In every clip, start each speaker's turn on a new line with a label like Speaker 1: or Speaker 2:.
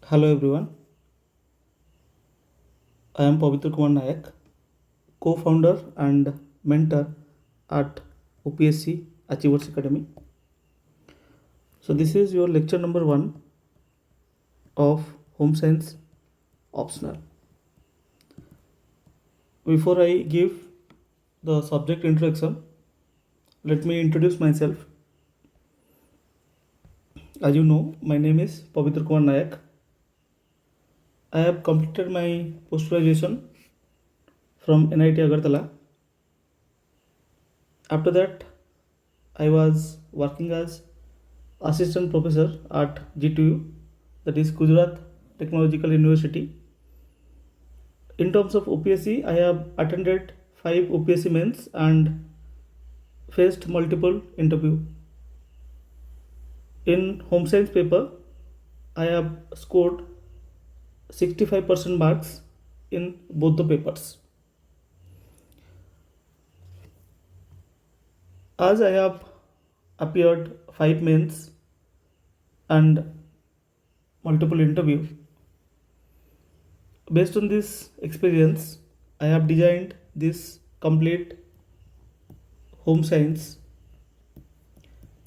Speaker 1: Hello everyone, I am Pavitra Kumar Nayak, co-founder and mentor at OPSC Achievers Academy. So this is your lecture number 1 of Home Science Optional. Before I give the subject introduction, let me introduce myself. As you know, my name is Pavitra Kumar Nayak. I have completed my post-graduation from NIT Agartala. After that, I was working as assistant professor at GTU, that is Gujarat Technological University. In terms of OPSC, I have attended 5 OPSC mains and faced multiple interview. In home science paper, I have scored 65% marks in both the papers. As I have appeared 5 mains and multiple interview, based on this experience, I have designed this complete home science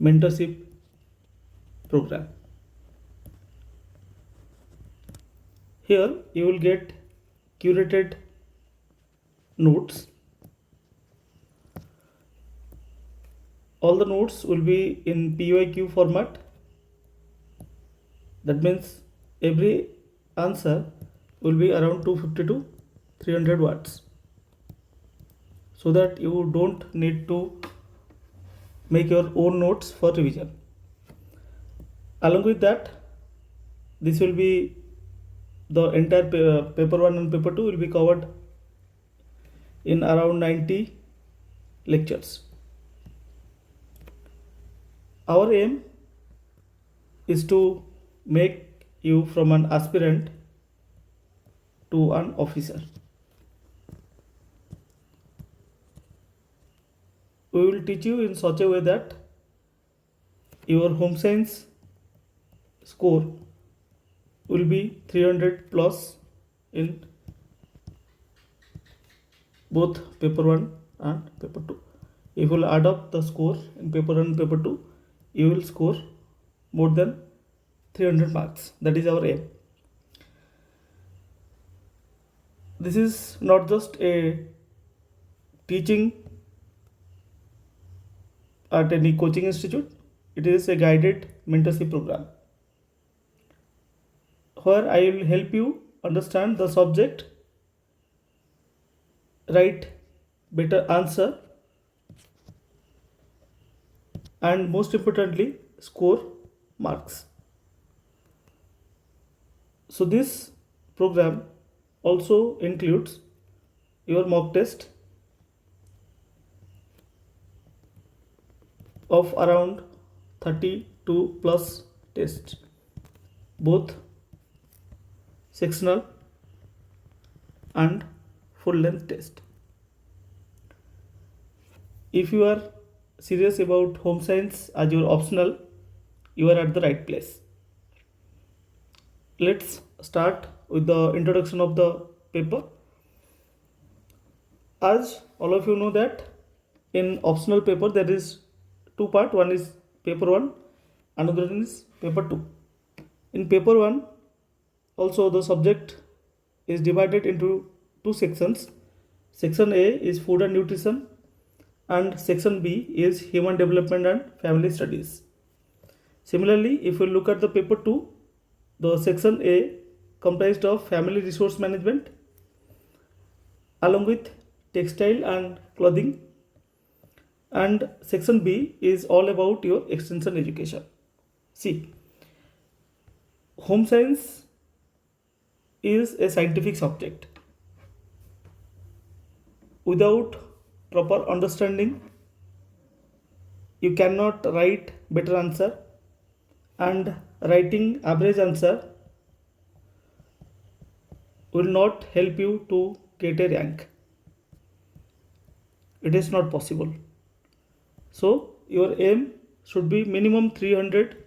Speaker 1: mentorship program. Here you will get curated notes. All the notes will be in PYQ format. That means every answer will be around 250 to 300 words, so that you don't need to make your own notes for revision. Along with that, this will be the entire paper 1 and paper 2 will be covered in around 90 lectures. Our aim is to make you from an aspirant to an officer. We will teach you in such a way that your home science score will be 300 plus in both paper 1 and paper 2. If you will add up the score in paper 1 and paper 2, you will score more than 300 marks. That is our aim. This is not just a teaching at any coaching institute, it is a guided mentorship program where I will help you understand the subject, write better answer, and most importantly, score marks. So this program also includes your mock test of around 32 plus tests, both sectional and full length test. If you are serious about home science as your optional, you are at the right place. Let's start with the introduction of the paper. As all of you know that in optional paper there is two part. One is paper 1, another one is paper 2. In paper 1 also the subject is divided into two sections. Section A is food and nutrition and section B is human development and family studies. Similarly, if you look at the paper 2, the section A comprised of family resource management along with textile and clothing, and section B is all about your extension education. See, home science is a scientific subject. Without proper understanding, you cannot write better answer, and writing average answer will not help you to get a rank. It is not possible. So your aim should be minimum 300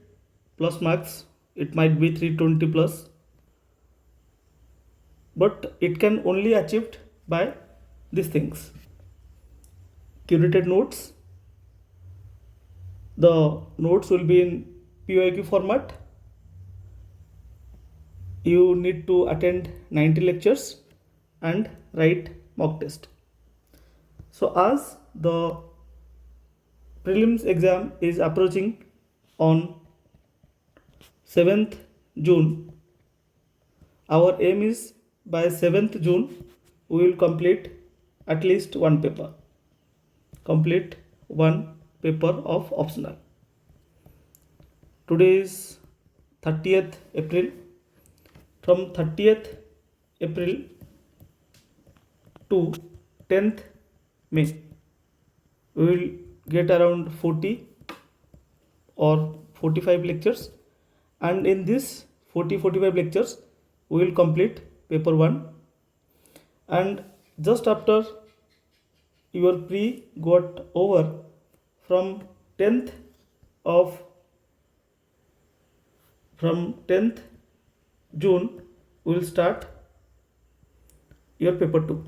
Speaker 1: plus marks. It might be 320 plus. but it can only achieved by these things. Curated notes. The notes will be in PYQ format. You need to attend 90 lectures and write mock test. So as the prelims exam is approaching on 7th June, our aim is by 7th June we will complete at least one paper. Complete one paper of optional. Today is 30th April. From 30th April to 10th May, we will get around 40 or 45 lectures, and in this 40-45 lectures we will complete paper 1, and just after your pre got over, from 10th of from 10th June we will start your paper 2,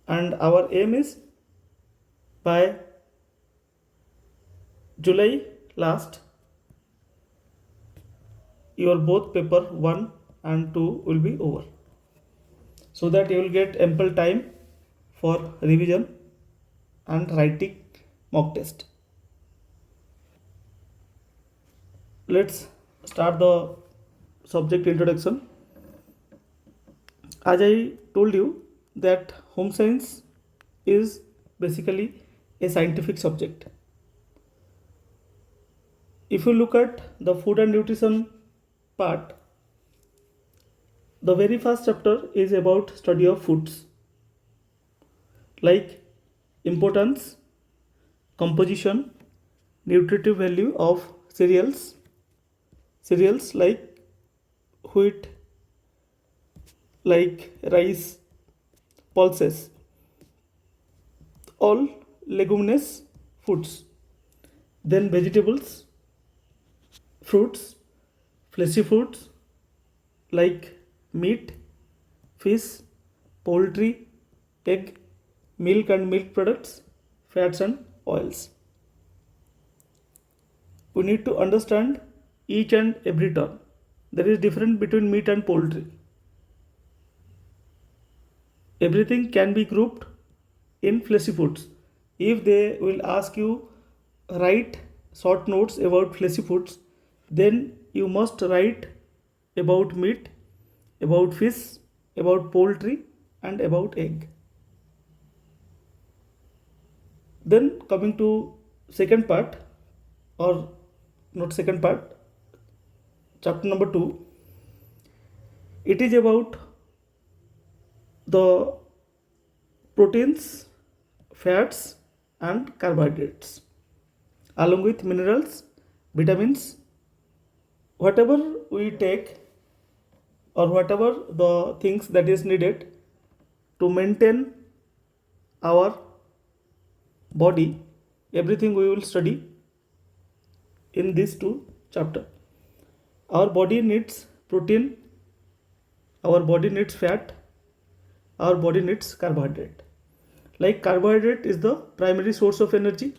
Speaker 1: and our aim is by July last your both paper 1 and 2 will be over, so that you will get ample time for revision and writing mock test. Let's start the subject introduction. As I told you that home science is basically a scientific subject. If you look at the food and nutrition part, the very first chapter is about study of foods, like importance, composition, nutritive value of cereals like wheat, like rice, pulses, all leguminous foods. Then vegetables, fruits, fleshy foods like meat, fish, poultry, egg, milk and milk products, fats and oils. We need to understand each and every term. There is difference between meat and poultry. Everything can be grouped in fleshy foods. If they will ask you write short notes about fleshy foods, then you must write about meat, about fish, about poultry and about egg. Then coming to second part, or not second part, chapter number 2, it is about the proteins, fats and carbohydrates along with minerals, vitamins. Whatever we take or whatever the things that is needed to maintain our body, everything we will study in these two chapters. Our body needs protein, our body needs fat, our body needs carbohydrate. Like carbohydrate is the primary source of energy.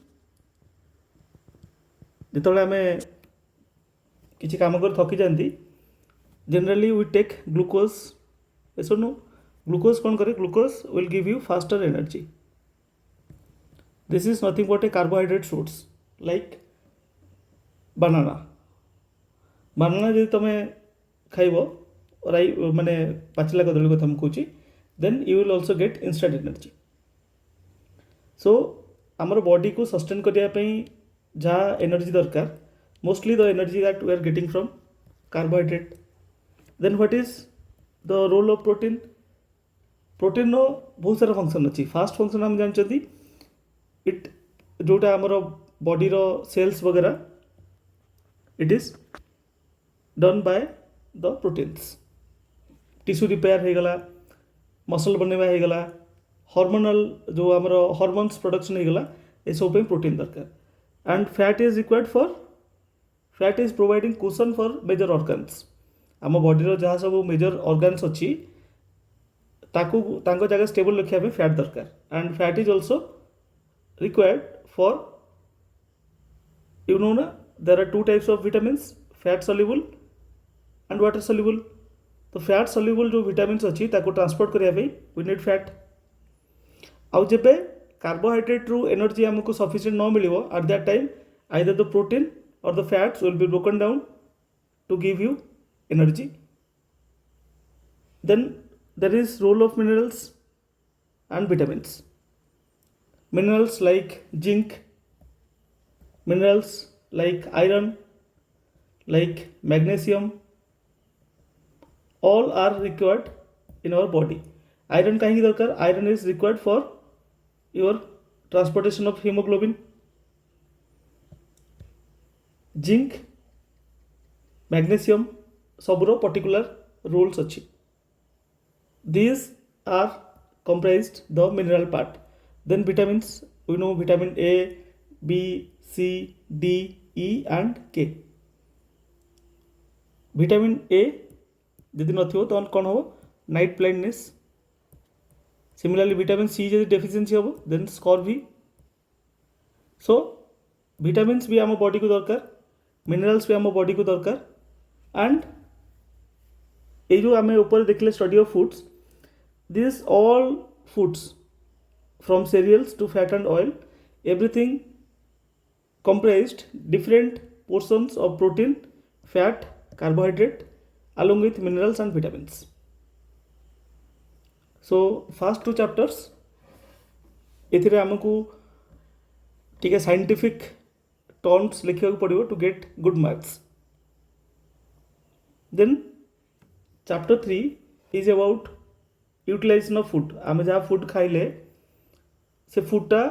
Speaker 1: ଯେତେବେଳେ ଆମେ କିଛି କାମ କରି ଥକି ଯାଆନ୍ତି, generally we take glucose. Yes or no? Glucose କ'ଣ କରେ? Glucose will give you faster energy. This is nothing but a carbohydrate source, like banana. Banana ଯଦି ତମେ ଖାଇବ, ମାନେ ପାଚିଲା କଦଳୀ କଥା ମୁଁ କହୁଛି, then you will also get instant energy. So ଆମର ବଡିକୁ ସଷ୍ଟେନ୍ କରିବା ପାଇଁ ଯାହା ଏନର୍ଜି ଦରକାର, mostly the energy that we are getting from carbohydrate. Then what is the role of protein? Protein ର ବହୁତ ସାରା ଫଙ୍କସନ୍ ଅଛି. ଫାର୍ଷ୍ଟ ଫଙ୍କସନ୍ ଆମେ ଜାଣିଛନ୍ତି, ଇଟ୍ ଯେଉଁଟା ଆମର ବଡ଼ିର ସେଲ୍ସ ବଗେରା, it is done by the proteins. Tissue repair ହେଇଗଲା, ମସଲ୍ ବନେଇବା ହେଇଗଲା, ହର୍ମୋନାଲ୍ ଯେଉଁ ଆମର ହର୍ମୋନ୍ସ ପ୍ରଡକ୍ସନ୍ ହେଇଗଲା, ଏସବୁ ପାଇଁ ପ୍ରୋଟିନ୍ ଦରକାର. And fat is required for, fat is providing cushion for major organs. ଆମ ବଡ଼ିର ଯାହା ସବୁ ମେଜର ଅର୍ଗାନ୍ସ ଅଛି, ताकू तांको जगह स्टेबल रखिया पे फैट दरकार and fat is also required for you know na there are two types of vitamins fat soluble and water soluble तो फैट सल्यूबल जो विटामिन्स अच्छी ताको ट्रांसपोर्ट करिया पे वी नीड फैट आउ जेबे कार्बोहाइड्रेट रु एनर्जी हमको सफिशिएंट न मिलिबो at that time either the protein or the fats will be broken down to give you energy then there is role of minerals and vitamins minerals like zinc minerals like iron like magnesium all are required in our body iron kahi darkar iron is required for your transportation of hemoglobin zinc magnesium सबरो particular roles अच्छी these are comprised the mineral part then vitamins we know vitamin A B C D E and K vitamin A यदि नथिबो तो कौन हो night blindness similarly vitamin C यदि deficiency हो then scurvy सो vitamins भी आम body को दरकार मिनरल्स भी आम बॉडी को दरकार एंड ये जो आम ऊपर देखले study of foods this all foods from cereals to fat and oil everything comprised different portions of protein fat carbohydrate along with minerals and vitamins so first two chapters एथिरे आमको ठीक है साइंटिफिक टर्म्स लिखा पड़ो to get good marks then chapter 3 is about utilization of food आम जहाँ food खाइले से फूडटा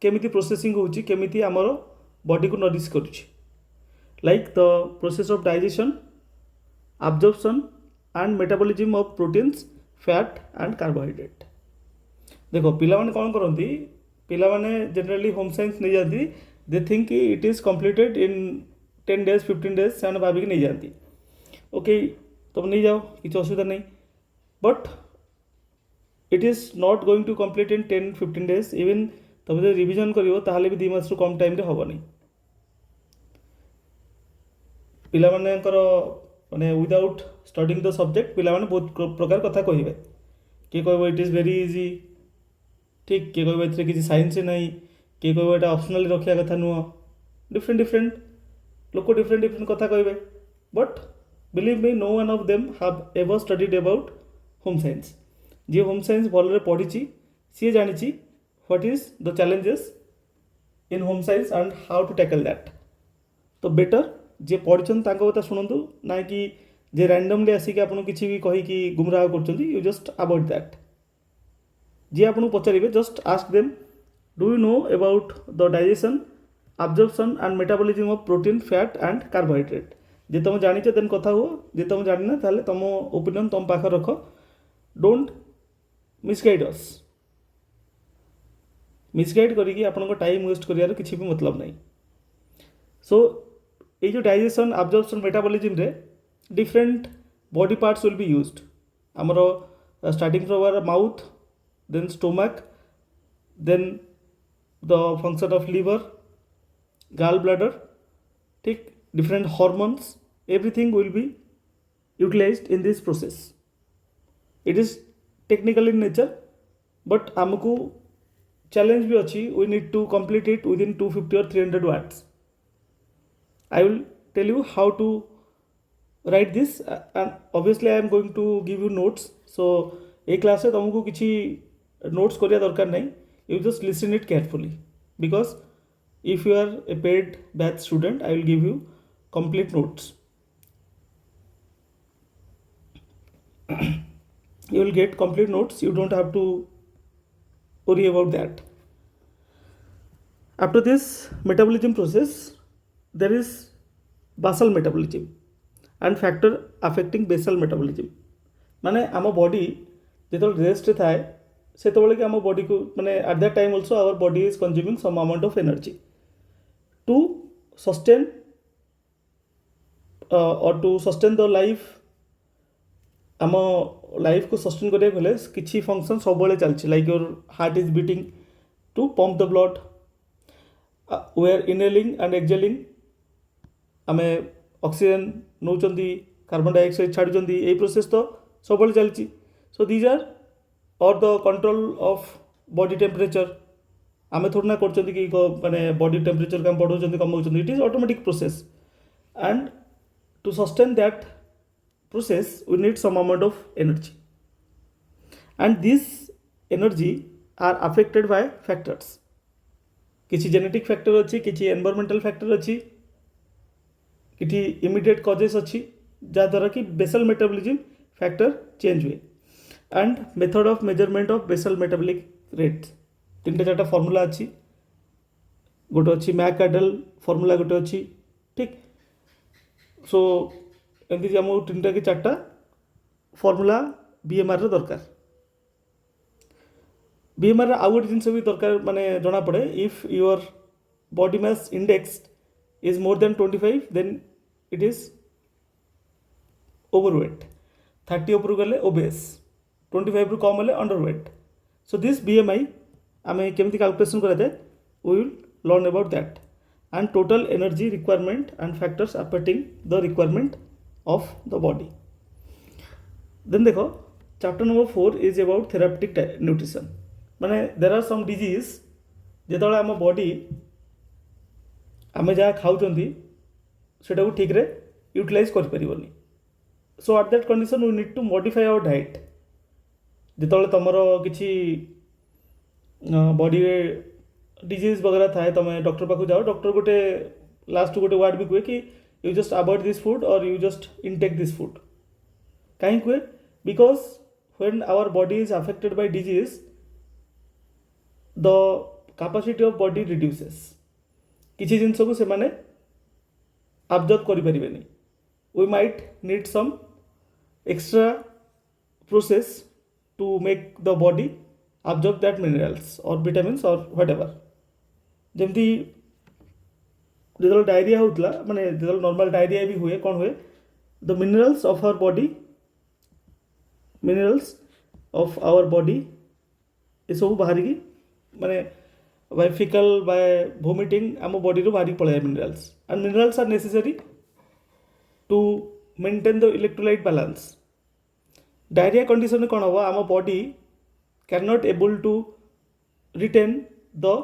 Speaker 1: केमिति प्रोसेसिंग होची केमिति आमर बॉडी को नरिश करुची like the process of digestion absorption and metabolism of proteins fat and carbohydrate देखो पिला माने कौन करती पिला माने जनरली होम साइंस नहीं जाती they think it is completed in 10 days 15 days से भाविक नहीं जाती ओके तुम नहीं जाओ किसी असुविधा नहीं but it is not going to complete in 10-15 days even तुम जो रिविजन करियो ताहले भी 2 मास रु कम टाइम रे होबनी पिला माने माने विदाउट स्टडिंग द सब्जेक्ट पिला माने बहुत प्रकार कथा कहिबे किए कहब इट इज वेरी इजी ठीक किए कहब एथरे किसी साइंस नहीं किए कहब एटा ऑप्शनल रखिया कथा नुह डिफरेंट लोक डिफरेंट कथा कहिबे but believe me no one of them have ever studied about home science जी होम साइंस भल पढ़ी सी जानी what is the challenges in home science and how to tackle that तो बेटर जे पढ़ी कथा शुणु ना कि जे रैंडमली आसिक आपको किसी भी कहीकि गुमराह कर यू जस्ट अवॉइड दैट जी आपको पचारे just ask them do you know about the digestion absorption and metabolism of protein fat and carbohydrate जे तुम जानी देन कथा हुआ जे तुम जानी ताले तुम ओपिनियन तुम पाखे रख डोंट मिसगाइड अस मिसगाइड करिकी आपन टाइम वेस्ट करियार किसी भी मतलब नहीं सो ये जो डाइजेशन absorption मेटाबॉलिज्म रे different body parts will be used आमर starting from our mouth then stomach then the function of liver gall bladder ठीक different hormones everything will be utilized in this process it is technical in nature but आमको challenge भी अच्छी we need to complete it within 250 or 300 words I will tell you how to write this and obviously I am going to give you notes so ये class है तुमको किसी notes करिया दरकार नहीं you just listen it carefully because if you are a paid batch student I will give you complete notes you will get complete notes you don't have to worry about that after this metabolism process there is basal metabolism and factor affecting basal metabolism माने आम body जो rest थाए से कि आम body को माने at that time also our body is consuming some amount of energy to sustain the life आम लाइफ को सस्टेन करिया गले किछि फंक्शन सब बेले चलछि like your heart is beating to pump the blood we are inhaling and exhaling आम oxygen नौचंदी कार्बन डाइऑक्साइड छाड़ुचंदी ए प्रोसेस तो सब बेले चलछि सो दीज आर और the control of body temperature आम थोड़ी ना कर कि माने बॉडी टेम्परेचर को बढ़ाऊँ कमाऊँ it is automatic process and to sustain that process we need some amount of energy and this energy are affected by factors किछि genetic factor अच्छी किछि environmental factor अच्छी किछि immediate causes अच्छी जहाँद्वारा कि basal metabolism factor change हुए and method of measurement of basal metabolic rate तीन चार्टा formula अच्छी गोटे अच्छी मैकआडल फॉर्मूला गोटे अच्छी ठीक सो एमती आमको तीन टा कि चार्टा फॉर्मूला बीएमआर दरकार बीएमआर आउ गोटे जिन भी दरकार माने जना पड़े if your body mass index is more than 25 then it is overweight 30 ऊपर गले ओबेस 25 रु कम हेले अंडरवेट सो दिस बीएमआई आम केमती कैलकुलेशन करा जाए we will learn about that and total energy requirement and factors affecting the requirement of the body. Then देखो chapter number 4 is about therapeutic nutrition माने there are some disease जेतବେଳେ आम body आम जहाँ खाऊँच सेटा को ठीक रे यूटिलाइज कर परिबनी so at that condition we need to modify our diet जेतବେଳେ तमरो किछि बॉडी रे डिजीज वगैरह थाए तमे डॉक्टर पाखु जाओ डॉक्टर गोटे लास्ट गोटे वर्ड भी कहे कि you just avoid this food or you just intake this food kahin kue because when our body is affected by disease the capacity of body reduces किछि जिनस को से माने absorb करि परिबेनी we might need some extra process to make the body absorb that minerals or vitamins or whatever जेमती जो diarrhoea होता माने जो normal diarrhoea भी हुए कौन हुए the minerals of our body minerals of our body ये सब बाहर की माने बाय फिकल बाय वोमिटिंग आम बॉडी रू बाहर पड़े minerals and minerals are necessary to maintain the electrolyte balance diarrhoea condition कौन हम आम body can not able to retain the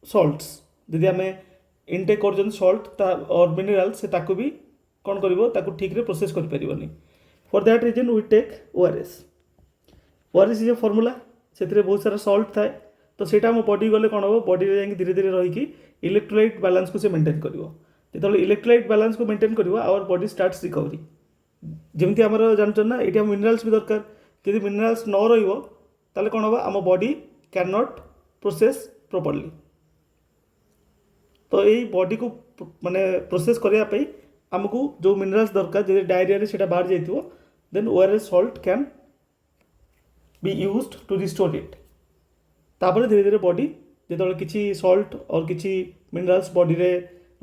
Speaker 1: salts यदि आम इनटेक कर सल्ट और मिनरल से ताकू भी कौन कर ठीक रे प्रोसेस कर पारिबनी for that reason we take ORS ORS is a formula से बहुत सारा सल्ट थाए तो सेटा आम बॉडी गले कौन हम बॉडी जाकि धीरे धीरे रहीकि इलेक्ट्रोलाइट बैलेंस को से मेंटेन कर जो इलेक्ट्रोलाइट बैलेंस को मेंटेन कर आवर बॉडी स्टार्ट्स रिकवरी जमती आमर जानते ना ये मिनरल्स भी दरकार यदि मिनरल्स न रही कौन हम आम body can not process properly तो यही बॉडी को माने प्रोसेस करने आमको जो मिनरल्स दरकार जब डायरिया से बाहर जाइए then ORS salt can be used to restore it तापर धीरे धीरे बॉडी जो किसी सॉल्ट और किसी मिनरल्स बॉडी रे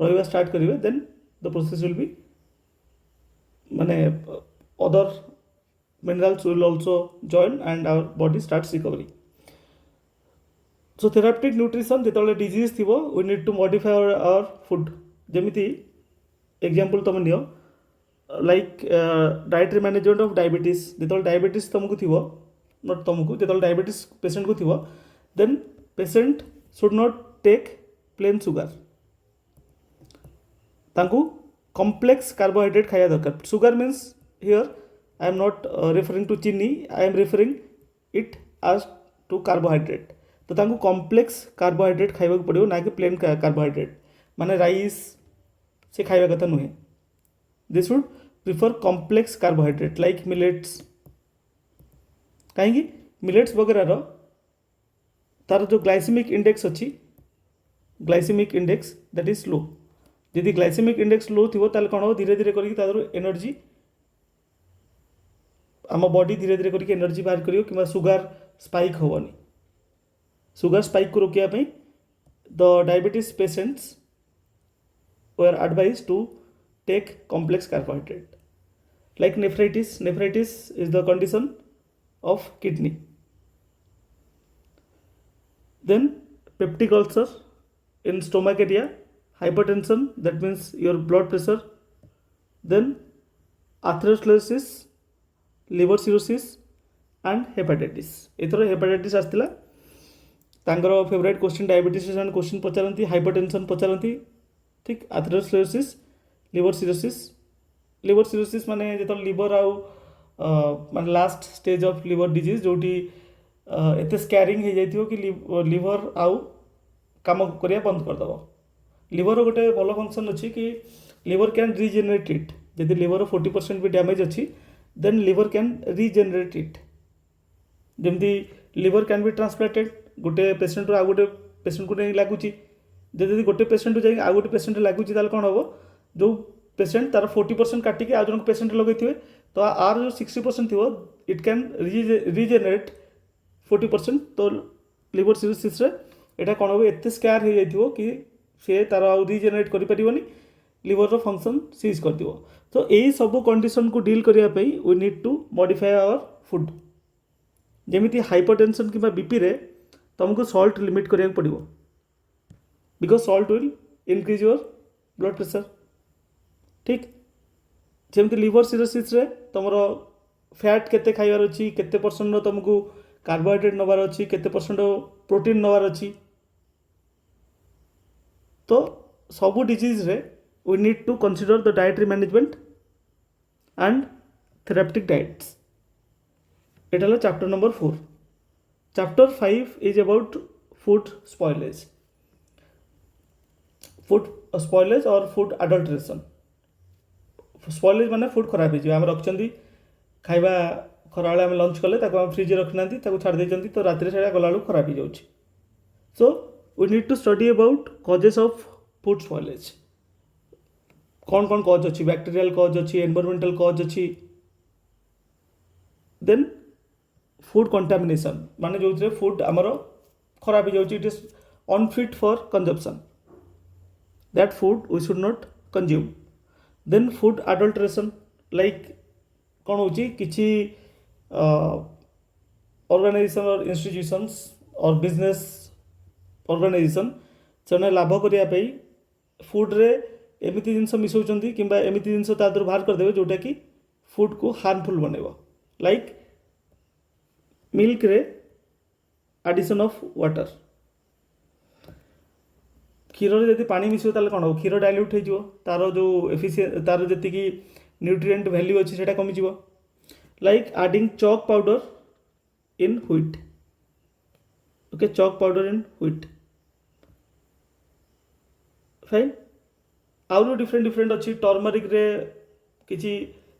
Speaker 1: रहा स्टार्ट करेंगे then the process will be माने other minerals will also join and our body starts recovery so therapeutic nutrition जो डिजीज थी we need to modify our food जमीती एग्जांपल तुम नियो like dietary management of diabetes जो diabetes तुमको थी not तुमको जो डायबिटीज पेशेंट को थी then patient should not take plain sugar तांकू कॉम्प्लेक्स कार्बोहाइड्रेट खाया दरकार sugar means here I am not referring to चीनी आई एम रेफरिंग इट आज टू कार्बोहाइड्रेट तो तांको कॉम्प्लेक्स कार्बोहाइड्रेट खाइबा पड़ो ना कि प्लेन कार्बोहाइड्रेट माने राइस से खाइबा कथा नुहे they should prefer complex carbohydrate like millets कहीं मिलेट्स वगैरह तार जो ग्लाइसेमिक इंडेक्स अच्छी glycaemic index that is low यदि ग्लाइसेमिक इंडेक्स लो थी ताल कौन हम धीरे धीरे करके एनर्जी आम बॉडी धीरे धीरे करके एनर्जी बाहर कर कि सुगर स्पाइक हेनी सुगर स्पाइक को रोकने the diabetes patients were advise to take complex carbohydrate like nephritis is the condition of kidney. Then peptic ulcer in stomach area, hypertension, that means your blood pressure, then atherosclerosis, liver cirrhosis and hepatitis. एथर hepatitis आसला तांकर favourite question diabetes से question पचारती, hypertension पचारती, ठीक, atherosclerosis, liver cirrhosis माने जो liver आउ माने last stage of liver disease जोटी एते स्कैरिंग हो जाइथियो कि लिवर आउ काम करिया बंद कर दबो. लिवर गोटे भल फंक्शन अच्छी कि लिवर कैन रिजेनरेट इट. यदि लिवर 40% भी डैमेज अच्छी then liver can regenerate it. जमती लिवर कैन बी ट्रांसप्लांटेड. गोटे पेसेंट आ गोटे पेसेंट को नहीं लगुच, जब गोटे पेसेंट जाए आ गोटे पेसेंट लगुच कौन हम जो पेसेंट तार 40% काटिक आज जन पेसेंट लगे तो आर जो 60% थी इट कैन रिजेनरेट 40%. तो लिवर सिरोसिस एटा कौन हम एत स्कैर हो जाइए कि सी तार आ रिजेनरेट करें, लिवर रो फंक्शन सीज कर दियो. तो यही सब कंडीशन को डील करने we need to modify our food. जमीती हाइपरटेंशन कि बीपी रे तुमको सॉल्ट लिमिट करिया पड़ो, because salt will increase your blood pressure. ठीक, जमती लिवर सिरोसिस रे तुम फैट केते खाइबार अच्छी, केते परसेंट तुमको कार्बोहाइड्रेट नबार अच्छी, केते परसेंट प्रोटीन नबार अच्छी. तो सबू डिजीज रे we need to consider the dietary management and therapeutic diets. It is chapter number 4. Chapter 5 is about food spoilage. Food spoilage or food adulteration. Spoilage माने food खराब हो जाए. आम रखी खाइबा खरा आम लंच कले फ्रिज रखना छाड़ देती तो रात से गला खराब हो जाए. So we need to study about causes of food spoilage. कौन कौन कॉज अच्छी, बैक्टीरियल कॉज अच्छी, एनवायरमेंटल कॉज अच्छी. देन फूड कंटामिनेशन माने जो फूड आमर खराब हो जाए, it is unfit for consumption, that food we should not consume. Then food adulteration like कौन हो किसी ऑर्गेनाइजेशन और इंस्टीट्यूशंस और बिजनेस ऑर्गेनाइजेशन से लाभ करने फूड रे एमती जिनस मिसाऊँ कि एमती जिनस तादर बाहर करदे जोटा कि फूड को हार्मफुल बनइब. लाइक मिल्क रे एडिशन ऑफ वाटर. क्षीर जब पानी मिस कौन हम क्षीर डाइल्यूट हो तार जो एफिशिएंट तार जी न्यूट्रिएंट वैल्यू अच्छी से कमिज. Like adding chalk powder in wheat. Okay, chalk powder in wheat fine. आउर डिफरेंट अच्छी टर्मरिक रे किसी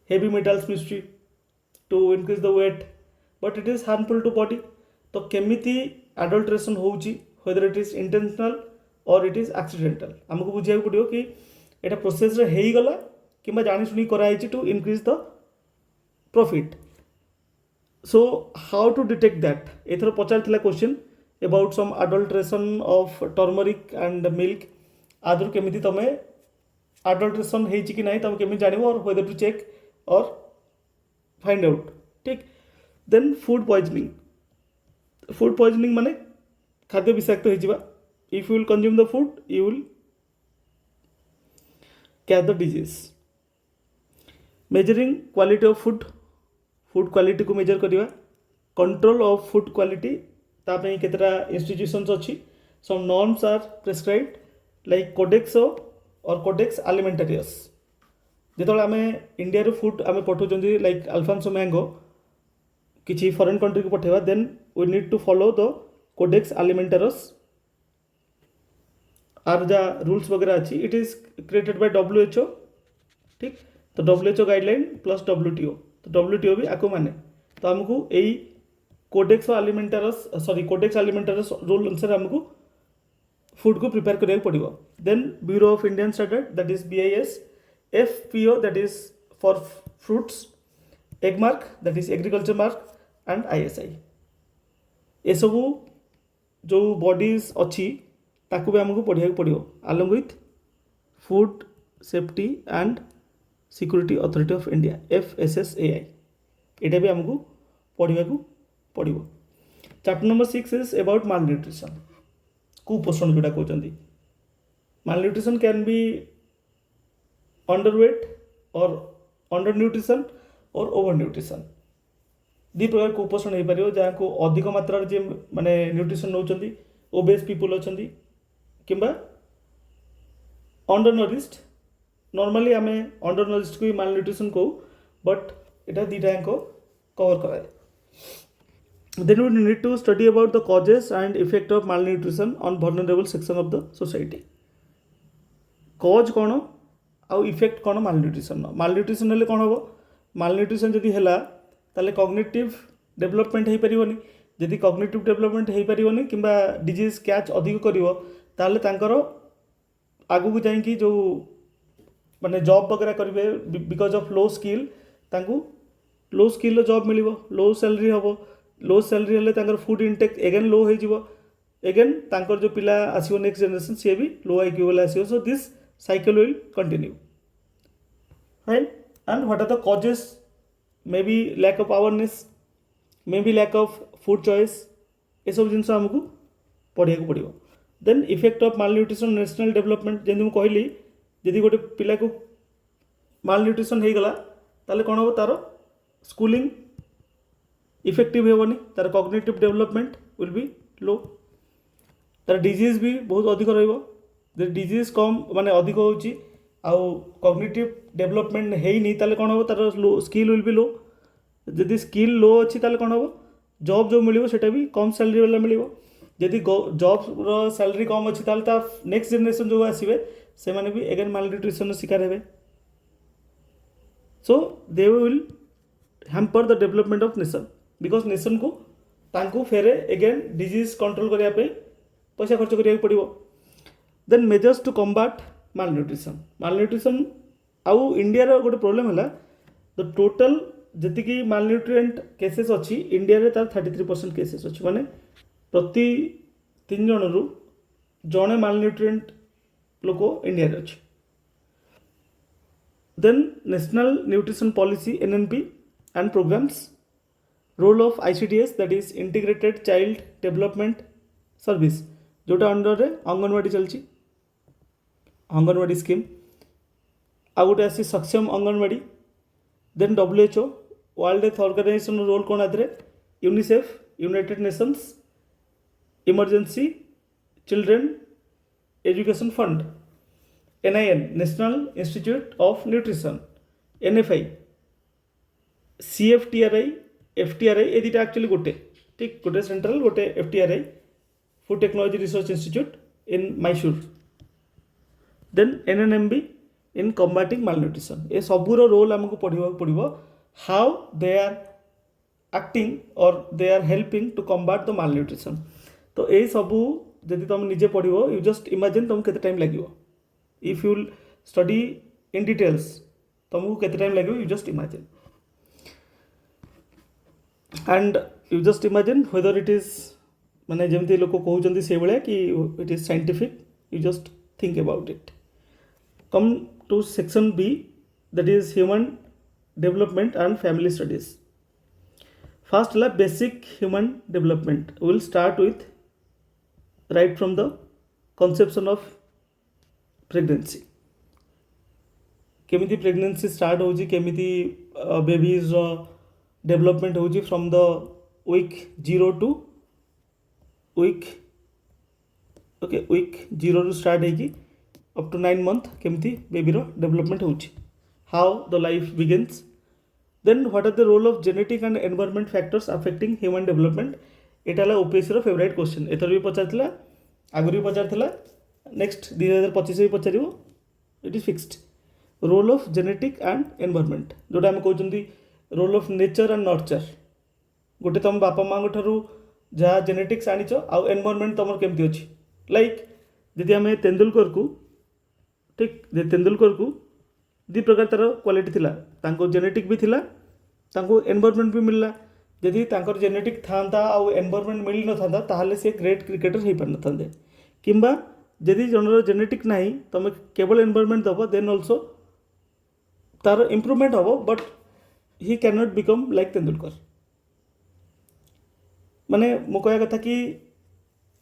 Speaker 1: हेवी मेटाल्स मिसुची to increase the weight but it is harmful to body. तो केमिति एडल्ट्रेशन होउची, whether it is intentional or it is accidental, आमको बुझे पड़ो कि एटा प्रोसेस रे हेई गला कि जानी शुणी कराई to increase the profit. So how to detect that. एथर पचार question about some adulteration of turmeric and milk. आदर केमिति तमे एडल्ट्रेशन है कि नहीं तुम केमी जान or whether to check or find out. ठीक. Then food poisoning. Food poisoning माने खाद्य विषाक्त हो. If you will consume the food you will catch the disease. Measuring quality of food. Food quality को मेजर करवा. कंट्रोल ऑफ फूड क्वालिटी तापई केतरा institutions अच्छी. Some norms are prescribed like codex or codex alimentarius. जो आम India रो food आम पठाऊँ लाइक अल्फांसो मैंगो किसी फॉरेन कंट्री को पठेवा then we need to follow the codex alimentarius. आर जहाँ रूल्स वगैरह अच्छी it is created by WHO. ठीक. तो WHO गाइडलाइन प्लस WTO. तो WTO भी आपको माने. तो आमको यही कोडेक्स आलिमेंटारियस रूल अनुसार आमको फूड को प्रिपेयर करिया पड़ो. Then bureau of Indian standard that is BIS. FPO that is for fruits. Agmark that is agriculture mark and ISI. ये सबू जो बॉडीज अच्छी ताकू भी आमको पढ़िया पड़ो along with food safety and security authority of India FSSAI एटा भी हमको पढ़ा पड़ो। Chapter number 6 is about mall nutrition कुपोषण जोटा कहते माल न्यूट्रिशन कैन बी अंडरवेट और अंडर न्यूट्रिशन और ओवर न्यूट्रिशन दी प्रकार कुपोषण हो पार जहाँ को अधिक मात्रा जे माने न्यूट्रिशन नौ ओबेस पीपल अच्छा कि अंडर नरिश्ड नॉर्मली आम अंडर नरिश्ड को माल न्यूट्रिशन कहू बट यहाँ दीटा कवर कराए। Then we need to study about the causes and effect of malnutrition on vulnerable section of the society. Cause कौन आउ इफेक्ट कौन malnutrition malnutrition हेल्ले कौन हम malnutrition जदि है ताले कॉग्निटिव डेवलपमेंट हो पारिबनी जदि कॉग्निटिव डेवलपमेंट हो पारिबनी किंबा डिजीज कैच अधिक करिवो ताले तांकर आगु को जाइंकी जो माने जॉब वगैरह करेंगे बिकॉज ऑफ लो स्किल तांकू लो स्किल जॉब मिलिबो लो सैलरी हम लो सैलरी हेल्ले फूड इनटेक एगेन लो हो एगेन तांकर जो पिला आसो नेक्स्ट जनरेशन सी भी लो IQ वाला आसो so this cycle will continue right. And what are the causes may be lack of awareness may be lack of food choice ये सब जिन आमको पढ़ा पड़ो। Then effect of malnutrition national development जमी मुझे कहली जदि गोटे पिला को माल न्यूट्रिशन हो गला ताले कौन हम तार स्कूलिंग इफेक्टिव होनी तार कॉग्निटिव डेवलपमेंट विल बी लो तार डिजीज भी बहुत अधिक रो डिजीज कम माने अधिक होची आउ कॉग्निटिव डेवलपमेंट हेनी ताले कौन हम तार लो स्किल विल बी लो जदि स्किल लो अच्छी ताले कौन हम जॉब जो मिले सेटा भी कम सैलरी वाला मिले जदि जॉब रो सैलरी कम अच्छी ताले ता नेक्स्ट जनरेशन जो आसवे से माने भी एगेन माल न्यूट्रिशन शिकार हेबे so they will hamper the development of nation because nation को तांको फेरे एगेन डिजीज कंट्रोल करने पैसा खर्च करा पड़ो। Then measures to combat malnutrition आउ इंडिया रो गोटे प्रोब्लेम है द टोटल जी माल न्यूट्रिएंट केसेस अच्छी इंडिया रे तार 33% केसेस अच्छी माने प्रति 3 जन रु जड़े माल न्यूट्रिएंट लोक इंडिया रे अच्छी। Then national nutrition policy NNP and programmes role of ICDS that is integrated child development service जोटा अंडर रे अंगनवाड़ी चलची अंगनवाड़ी स्कीम आ गोटे आसी Saksham Anganwadi. Then WHO world health organisation role कौन आदि UNICEF united nations emergency children education fund NIN national institute of nutrition NFI CFTRI FTRI ये दुटा एक्चुअली गोटे ठीक गोटे सेंट्रल गोटे FTRI food technology research institute in Mysore. Then NNMB in combating malnutrition ये सबूर रोल आमको पढ़ा पड़ो हाउ दे आर एक्टिंग और they are helping to combat the malnutrition. तो ये सबू जदि तुम निजे पढ़ यू जस्ट इमेजिन तुमको केते टाइम लगे if you study in details तुमको केते टाइम लगे you just imagine and you just imagine whether it is माने जमती लोक कहउचंदी से बेले कि it is scientific you just think about it. Come to section B that is human development and family studies. First ला basic human development will start with right from the conception of pregnancy केमिति pregnancy start होजी केमिति baby's development होजी from the week 0 to week week 0 रू start होगी up to 9 month केमिति बेबीर development होची how the life begins. Then what are the role of genetic and environment factors affecting human development एटा ला OPSC favourite question एथर भी पचारथिला आगुरी पचारथिला नेक्स्ट 2025 भी पचार it is fixed. Role of genetic and environment जोटा आम कहते role of nature and nurture गोटे तुम बापा माँ ठारू जहाँ जेनेटिक्स आनीच आउ एनवायरमेंट तुम केमती अच्छी लाइक जदि आम तेंदुलकर को ठीक तेंदुलकर को दी प्रकार तार क्वालिटी थिला तांको जेनेटिक भी थिला तांको एनवायरमेंट भी मिलला जदि तांकर जेनेटिक था आउ एनवायरमेंट मिल न था ताहले से ग्रेट क्रिकेटर हो पार न किंबा जदि जनर जेनेटिक नहीं तुम केवल एनवायरमेंट दब देन ऑल्सो तार इम्प्रूवमेंट हम but he can not become like Tendulkar माने मो कह कथा कि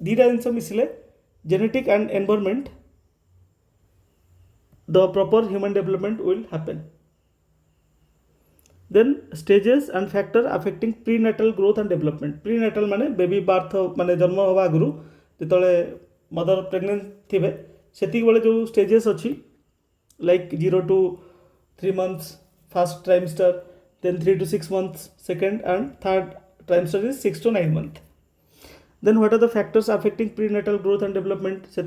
Speaker 1: दीटा जिन मिसिले genetic and environment the proper human development will happen then stages and factor affecting prenatal growth and development prenatal माने बेबी बार्थ माने जन्म हवा आगु जो मदर प्रेग्नेंट थे से जो स्टेजेस अच्छी like 0 to 3 months first trimester then 3 to 6 months second and third trimester is 6 to 9 month then what are the factors affecting prenatal growth and development से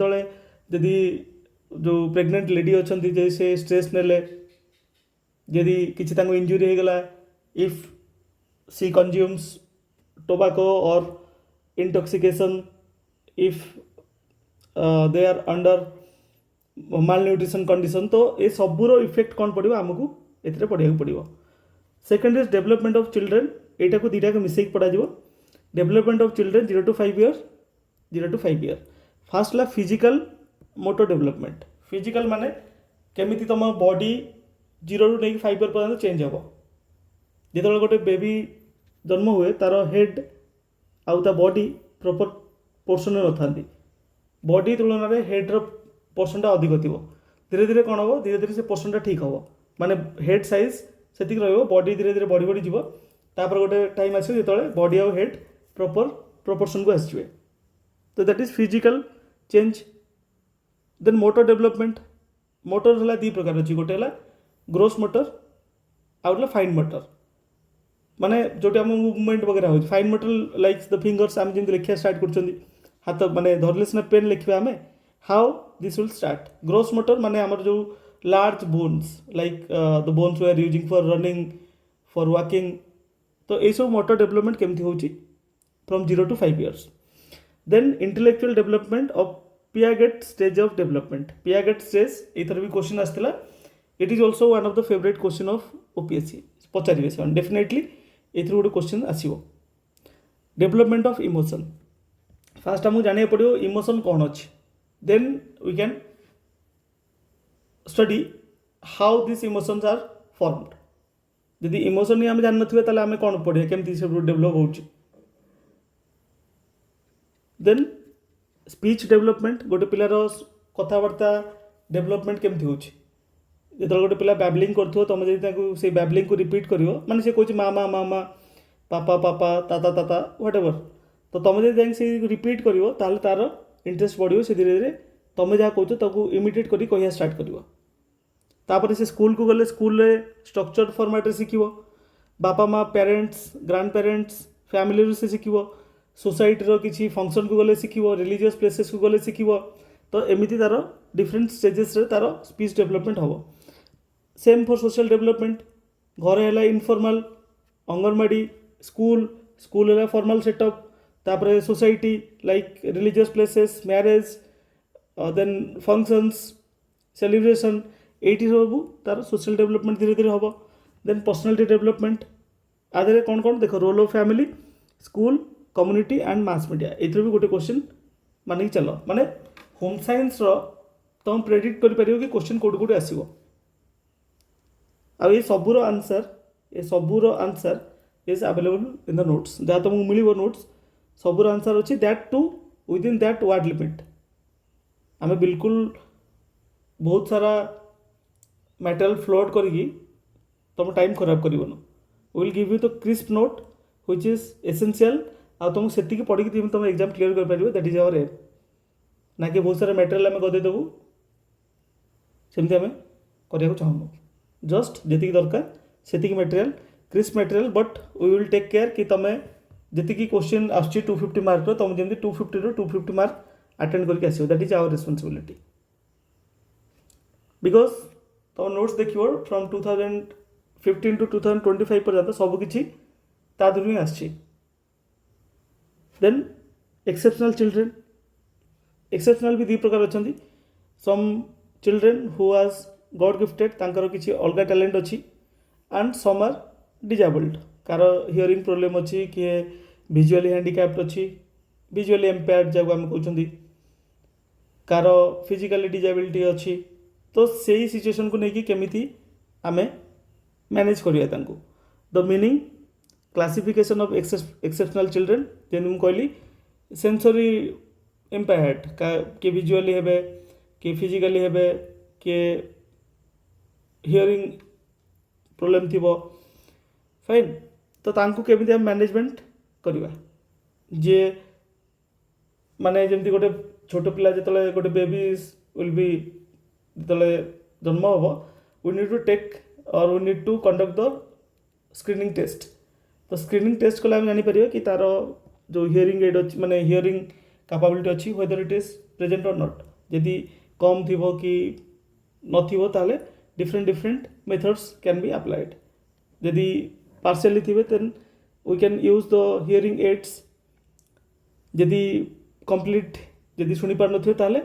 Speaker 1: यदि जो प्रेग्नेंट लेडी अच्छा से स्ट्रेस नेले यदि किसी इंजुरी हो गला इफ सी कंज्यूम्स टोबाको और intoxication if they are under malnutrition condition तो ये सबूर इफेक्ट कौन पड़ो आमको ये पढ़ा पड़ो second is development of children यहाँ को दुटा को मिसेक पढ़ा development of children 0 to 5 years 0 to 5 years fast है फिजिकल मोटर डेवलपमेंट फिजिकल माने केमिति तुम बॉडी 0 to 5 years पर्यंत चेंज हम जो गोटे बेबी जन्म हुए तार हेड आउ ता बॉडी प्रॉपर पोर्शन न था बॉडी तुलन में हेड्र पोर्शनटा अधिक थी धीरे धीरे कौन हम धीरे धीरे से पोर्शनटा ठीक हम माने हेड साइज से बॉडी धीरे धीरे बढ़ी बढ़ी जीव तापर गोटे टाइम आस जो बॉडी आउ हेड प्रॉपर प्रोपोर्शन को आसवे तो that is physical change then motor development motor है दी प्रकार अच्छी गोटे है ग्रोस मोटर आउ फाइन मोटर माने जोटी आम मुवमेंट वगैरह हो fine motor like the fingers आम जमी लिखा स्टार्ट कर हाथ माने धरले सीना पेन लिखा आम how this will start gross motor माने आमर जो large bones like the bones we are using for running for walking तो ये सब मोटर डेवलपमेंट केमती होची from 0 to 5 years then intellectual development of Piaget stage of development Piaget stage इधर भी क्वेश्चन आसला it is also one of the favourite question of OPSC पचारे से डेफिनेटली ये गोटे क्वेश्चन आसो डेवलपमेंट ऑफ इमोशन फास्ट आमको जाना पड़ो इमोशन कौन अच्छी then we can study how this emotions are formed यदि इमोशन ही आम जान ना आम कौन पढ़े केमती सब डेभलप हो देन स्पीच डेवलपमेंट गोटे पिलार कथबार्ता डेवलपमेंट केमती हो जो गोटे पिला बैबलिंग कर तुम से बैबलिंग को रिपीट कर माने से कौन मामा मामा पापा पापा ताता ताता व्हाट एवर तो तुम जब से रिपीट कर तार इंटरेस्ट बढ़ो से धीरे धीरे तुम जहाँ कहो इमिटेट कर कह स्टार्ट कर से स्कूल को गले स्कूल स्ट्रक्चर्ड फॉर्मेट शिखो बापा माँ पेरेंट्स ग्रांड पेरेंट्स फैमिली से शिखो सोसाइटी किसी फंक्शन को गले शिखो रिलीजियस प्लेसेस को गले शिखो तो एमती तार डिफरेंट स्टेजेस तार स्पीच डेवलपमेंट हम सेम फॉर सोशल डेवलपमेंट घर है इनफॉर्मल अंगनवाड़ी स्कूल स्कूल है फॉर्मल सेटअप तापर society like religious places marriage then functions celebration एटी सब तार सोशल डेवलपमेंट धीरे धीरे हम देन पर्सनालिटी डेवलपमेंट आधे कौन कौन देख role of family school community and mass media ये भी गोटे क्वेश्चन मानिक चल माने होम साइंस तुम प्रेडिक्ट कर कि क्वेश्चन कौट कौट आसो ये सबूर answer is available in the notes जहाँ तुमको मिल नोट्स सबूर आंसर अच्छी that too within that word limit आम बिल्कुल बहुत सारा मटेरियल फ्लोट करी तुम टाइम खराब कर will give you the crisp note which is essential आ तुमको से पढ़ी तुम एग्जाम क्लीयर कर पार दैट इज आवर एम ना कि बहुत सारा मटेरियल आम गदेदेबू सेमती आम करने चाहूँ जस्ट जी दरकार से material crisp material but we will take care कि तुम जी क्वेश्चन आस 250 मार्क तुम जमी 250 ରୁ 250 मार्क अटेंड करके आसो that is our responsibility because तुम नोट्स देखो फ्रॉम 2015 to 2025 पर्यंत सबकि तादर ही आसी देन एक्सेप्शनल चिल्ड्रेन एक्सेप्शनल भी दी प्रकार अच्छा some children who are God gifted तांकर किसी अलग टैलेंट अच्छी एंड सम आर डिजेबल्ड कार हियरिंग प्रोब्लेम अच्छी किए विजुअली हैंडिकैप्ड अच्छी विजुअली एम्पेयर्ड जहाँ आम कहते कार फिजिकली डिजेबिलिटी अच्छी तो से सिचुएशन को लेकिन केमी आमे मैनेज करिया तांको the meaning classification of exceptional children जेन मु कहली सेंसरी इम्पेयर्ड के विजुअली हेबे के फिजिकली हेबे के हियरिंग प्रोब्लेम थी फाइन तो तांको केमिति हम मैनेजमेंट करवा जे माने जमती गोटे छोट पिला जो गोटे बेबीज विल बी जो जन्म हम वी नीड टू टेक और we need to conduct the screening test तो स्क्रीनिंग टेस्ट कले आम जापर कि तार जो हियरिंग एड अच्छी माने हियरिंग कैपेबिलिटी अच्छी वेदर इट इज प्रेजेंट और नॉट जदि कम थी कि नथिबो ताले different different methods can be applied जदि पार्शियली थे then we can use the hearing aids जदि कंप्लीट जदि शुणी पार नथिबे ताले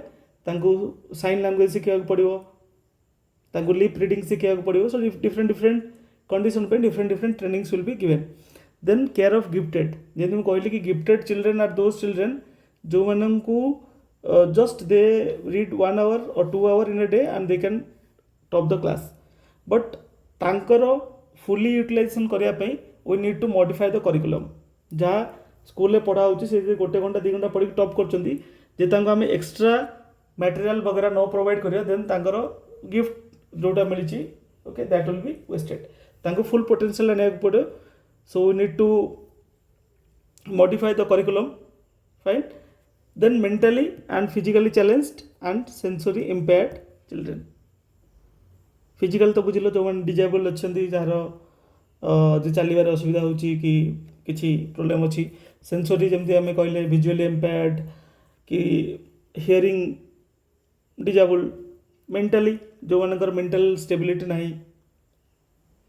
Speaker 1: तांको साइन लैंग्वेज शिखा पड़ो तांको लिप रीडिंग शिखा पड़ो सो डिफरेंट डिफरेंट कंडीशन पे different different trainings will be given then care of gifted जैसे मुझे कहली कि gifted children are those children जो मानू just they read 1 hour or 2 hour in a day and they can top the class but तांकर fully utilization करने we need to modify the curriculum जहाँ school में पढ़ा होची से गोटे घंटा 2 घंटा पढ़ी टॉप कर आम एक्सट्रा मटेरियल वगैरह न प्रोवाइड करिया देन तांकर गिफ्ट जोटा मिली okay that will be wasted तांको फुल पोटेंशियल आने पड़े so we need to modify the curriculum fine then mentally and physically challenged and sensory impaired children physical तो बुझिल जो मैंने डिजेबल अच्छा जार जो चलबार असुविधा होची कि किसी प्रोब्लेम अच्छी सेंसरी जमती आम कहले विजुअली इम्पेयर्ड कि हियरिंग डिजेबल मेंटली जो मानकर मेंटल स्टेबिलिटी नहीं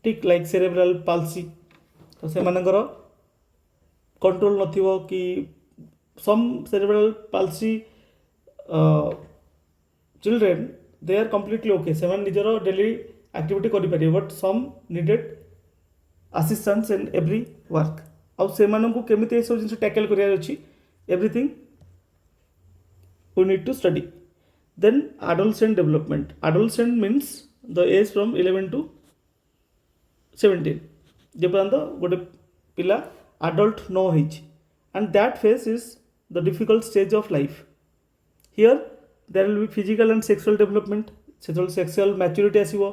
Speaker 1: ठीक लाइक सेरेब्रल पाल्सी तो से मानकर कंट्रोल नथिबो कि some cerebral palsy children they are completely okay से निजर डेली एक्टिविटी करें but some needed assistance in every work आउ से केमी सब जिन टैकल करार अच्छी everything we need to study then adolescent development adolescent means the age from 11 to 17 जे पर्यंत गोटे पिला एडल्ट न होई and that phase is the difficult stage of life here there will be physical and sexual development से sexual maturity आसीबो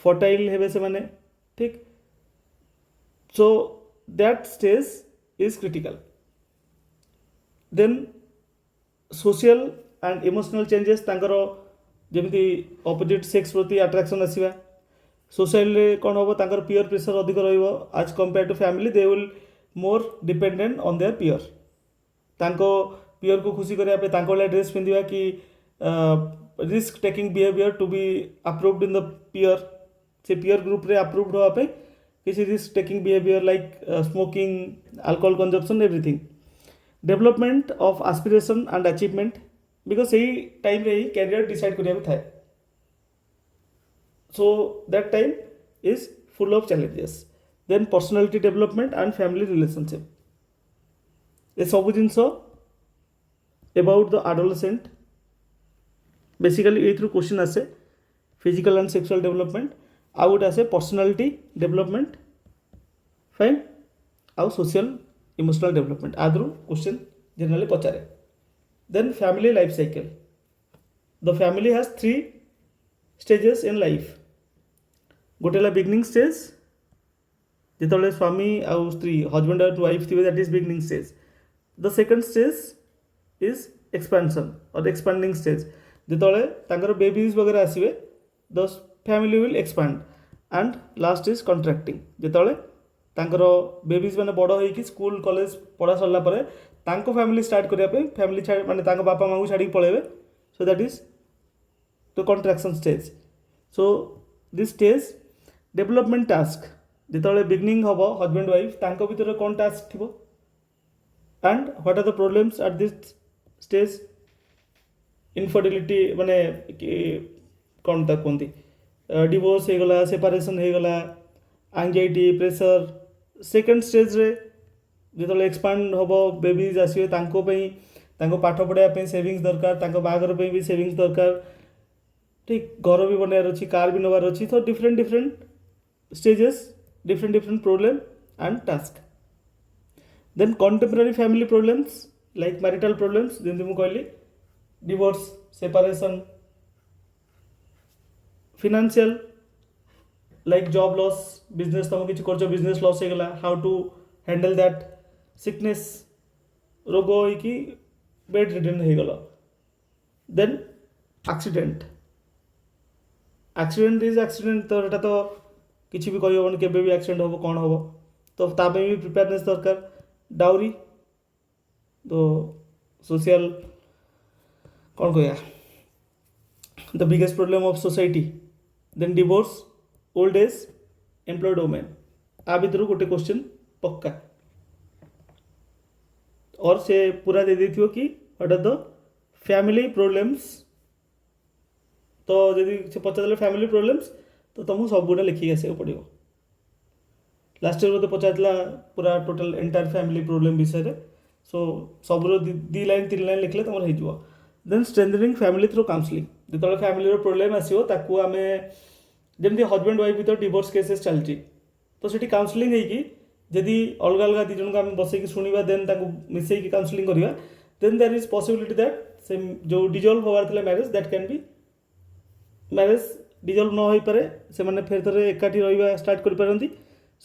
Speaker 1: fertile हेबे से माने ठीक so that stage is critical then social and emotional changes तांकर जेमती ऑपोजिट सेक्स प्रति attraction आसीबा सोसाइटी कौन हम तांकर पीयर प्रेशर अधिक रज compare to family they will more dependent on their peer तांको पीयर को खुशी करने भाया ड्रेस पिंधा कि risk taking behaviour to be approved in the peer से पीयर ग्रुप रे अप्रूव्ड होगापे किसी risk taking behaviour like smoking alcohol consumption everything development of aspiration and achievement because यही टाइम रे ही कैरियर डिसाइड करने थाए so that time is full of challenges then personality development and family relationship ये सब जिनस about the adolescent basically ये through question आसे physical and sexual development आउ गोटे आसे personality development फाइन आउ social emotional development आदरू क्वेश्चन जनरली पचारे then family life cycle the family has 3 stages in life गोटे बिगनिंग स्टेज जिते स्वामी आउ स्त्री हजबैंड एंड वाइफ थी that is beginning stage the second stage is expansion or expanding stage जिते babies वगैरह आसवे the family will expand and last is contracting जिते बेबीज मैंने बड़ हो स्कूल कॉलेज पढ़ा सरला फैमिली स्टार्ट करने फैमिली माने बापा माँ को छाड़ी पलैबे so that is the contraction stage so this stage development task जिते बिगनिंग हम हजबैंड वाइफ भर कौन टास्क थी and what are the problems at this stage infertility माने कौन तक कहते डिवोर्स हो गला सेपरेशन हो गला एंजाइटी प्रेशर सेकेंड स्टेज रे जो एक्सपांड हम बेबीज आसवे पाठ पढ़ाई सेविंग्स दरकार बाहागर भी सेविंग्स दरकार ठीक घर भी बनवार अच्छी कार भी नवार अच्छी तो different different stages, different problem and task. Then contemporary family problems like marital problems, ଯେମିତି ମୁଁ କହିଲି divorce, separation, financial like job loss, business ତମ କିଛି କରୁଛ business loss ହେଇଗଲା, how to handle that, sickness ରୋଗ ହେଇକି bed ridden ହେଇଗଲା. Then accident is accident, ତ ଏଟା ତ କିଛି ବି କହିହେବନି କେବେ ବି accident ହେବ କ'ଣ ହେବ, ତ ତା ପାଇଁ ବି ପ୍ରିପେୟାରନେସ୍ ଦରକାର. ଡାଉରି ତ social କ'ଣ କହିବା, the biggest problem of society. Then divorce, old age, employed women. आ भितर गोटे क्वेश्चन पक्का और से पूरा दे देथियो कि what are the family problems. तो जदि से पचारे फैमिली प्रॉब्लम्स तो तुमको सबुटा लिखिक आसो पड़ो. लास्ट ईयर मतलब पचारा पूरा टोटल एंटायर फैमिली प्रॉब्लम विषय. सो सब दी लाइन 3 लाइन लिखले तुम हो. Then strengthening family through counselling. जो फैमिली प्रोब्लेम आसो ताकू आम जमी हजबैंड वाइफ भर डिवोर्स केसेस चलती तो सीटी काउंसलिंग होगी जदि अलग अलग दी जन को आम बसैक शुणा देन मिसैक काउंसलिंग करवा then there is possibility that से जो डिजल्व होवार थिला marriage that can be marriage dissolve न हो पारे से मैंने फेर थे एकाठी रहा स्टार्ट कर पारती.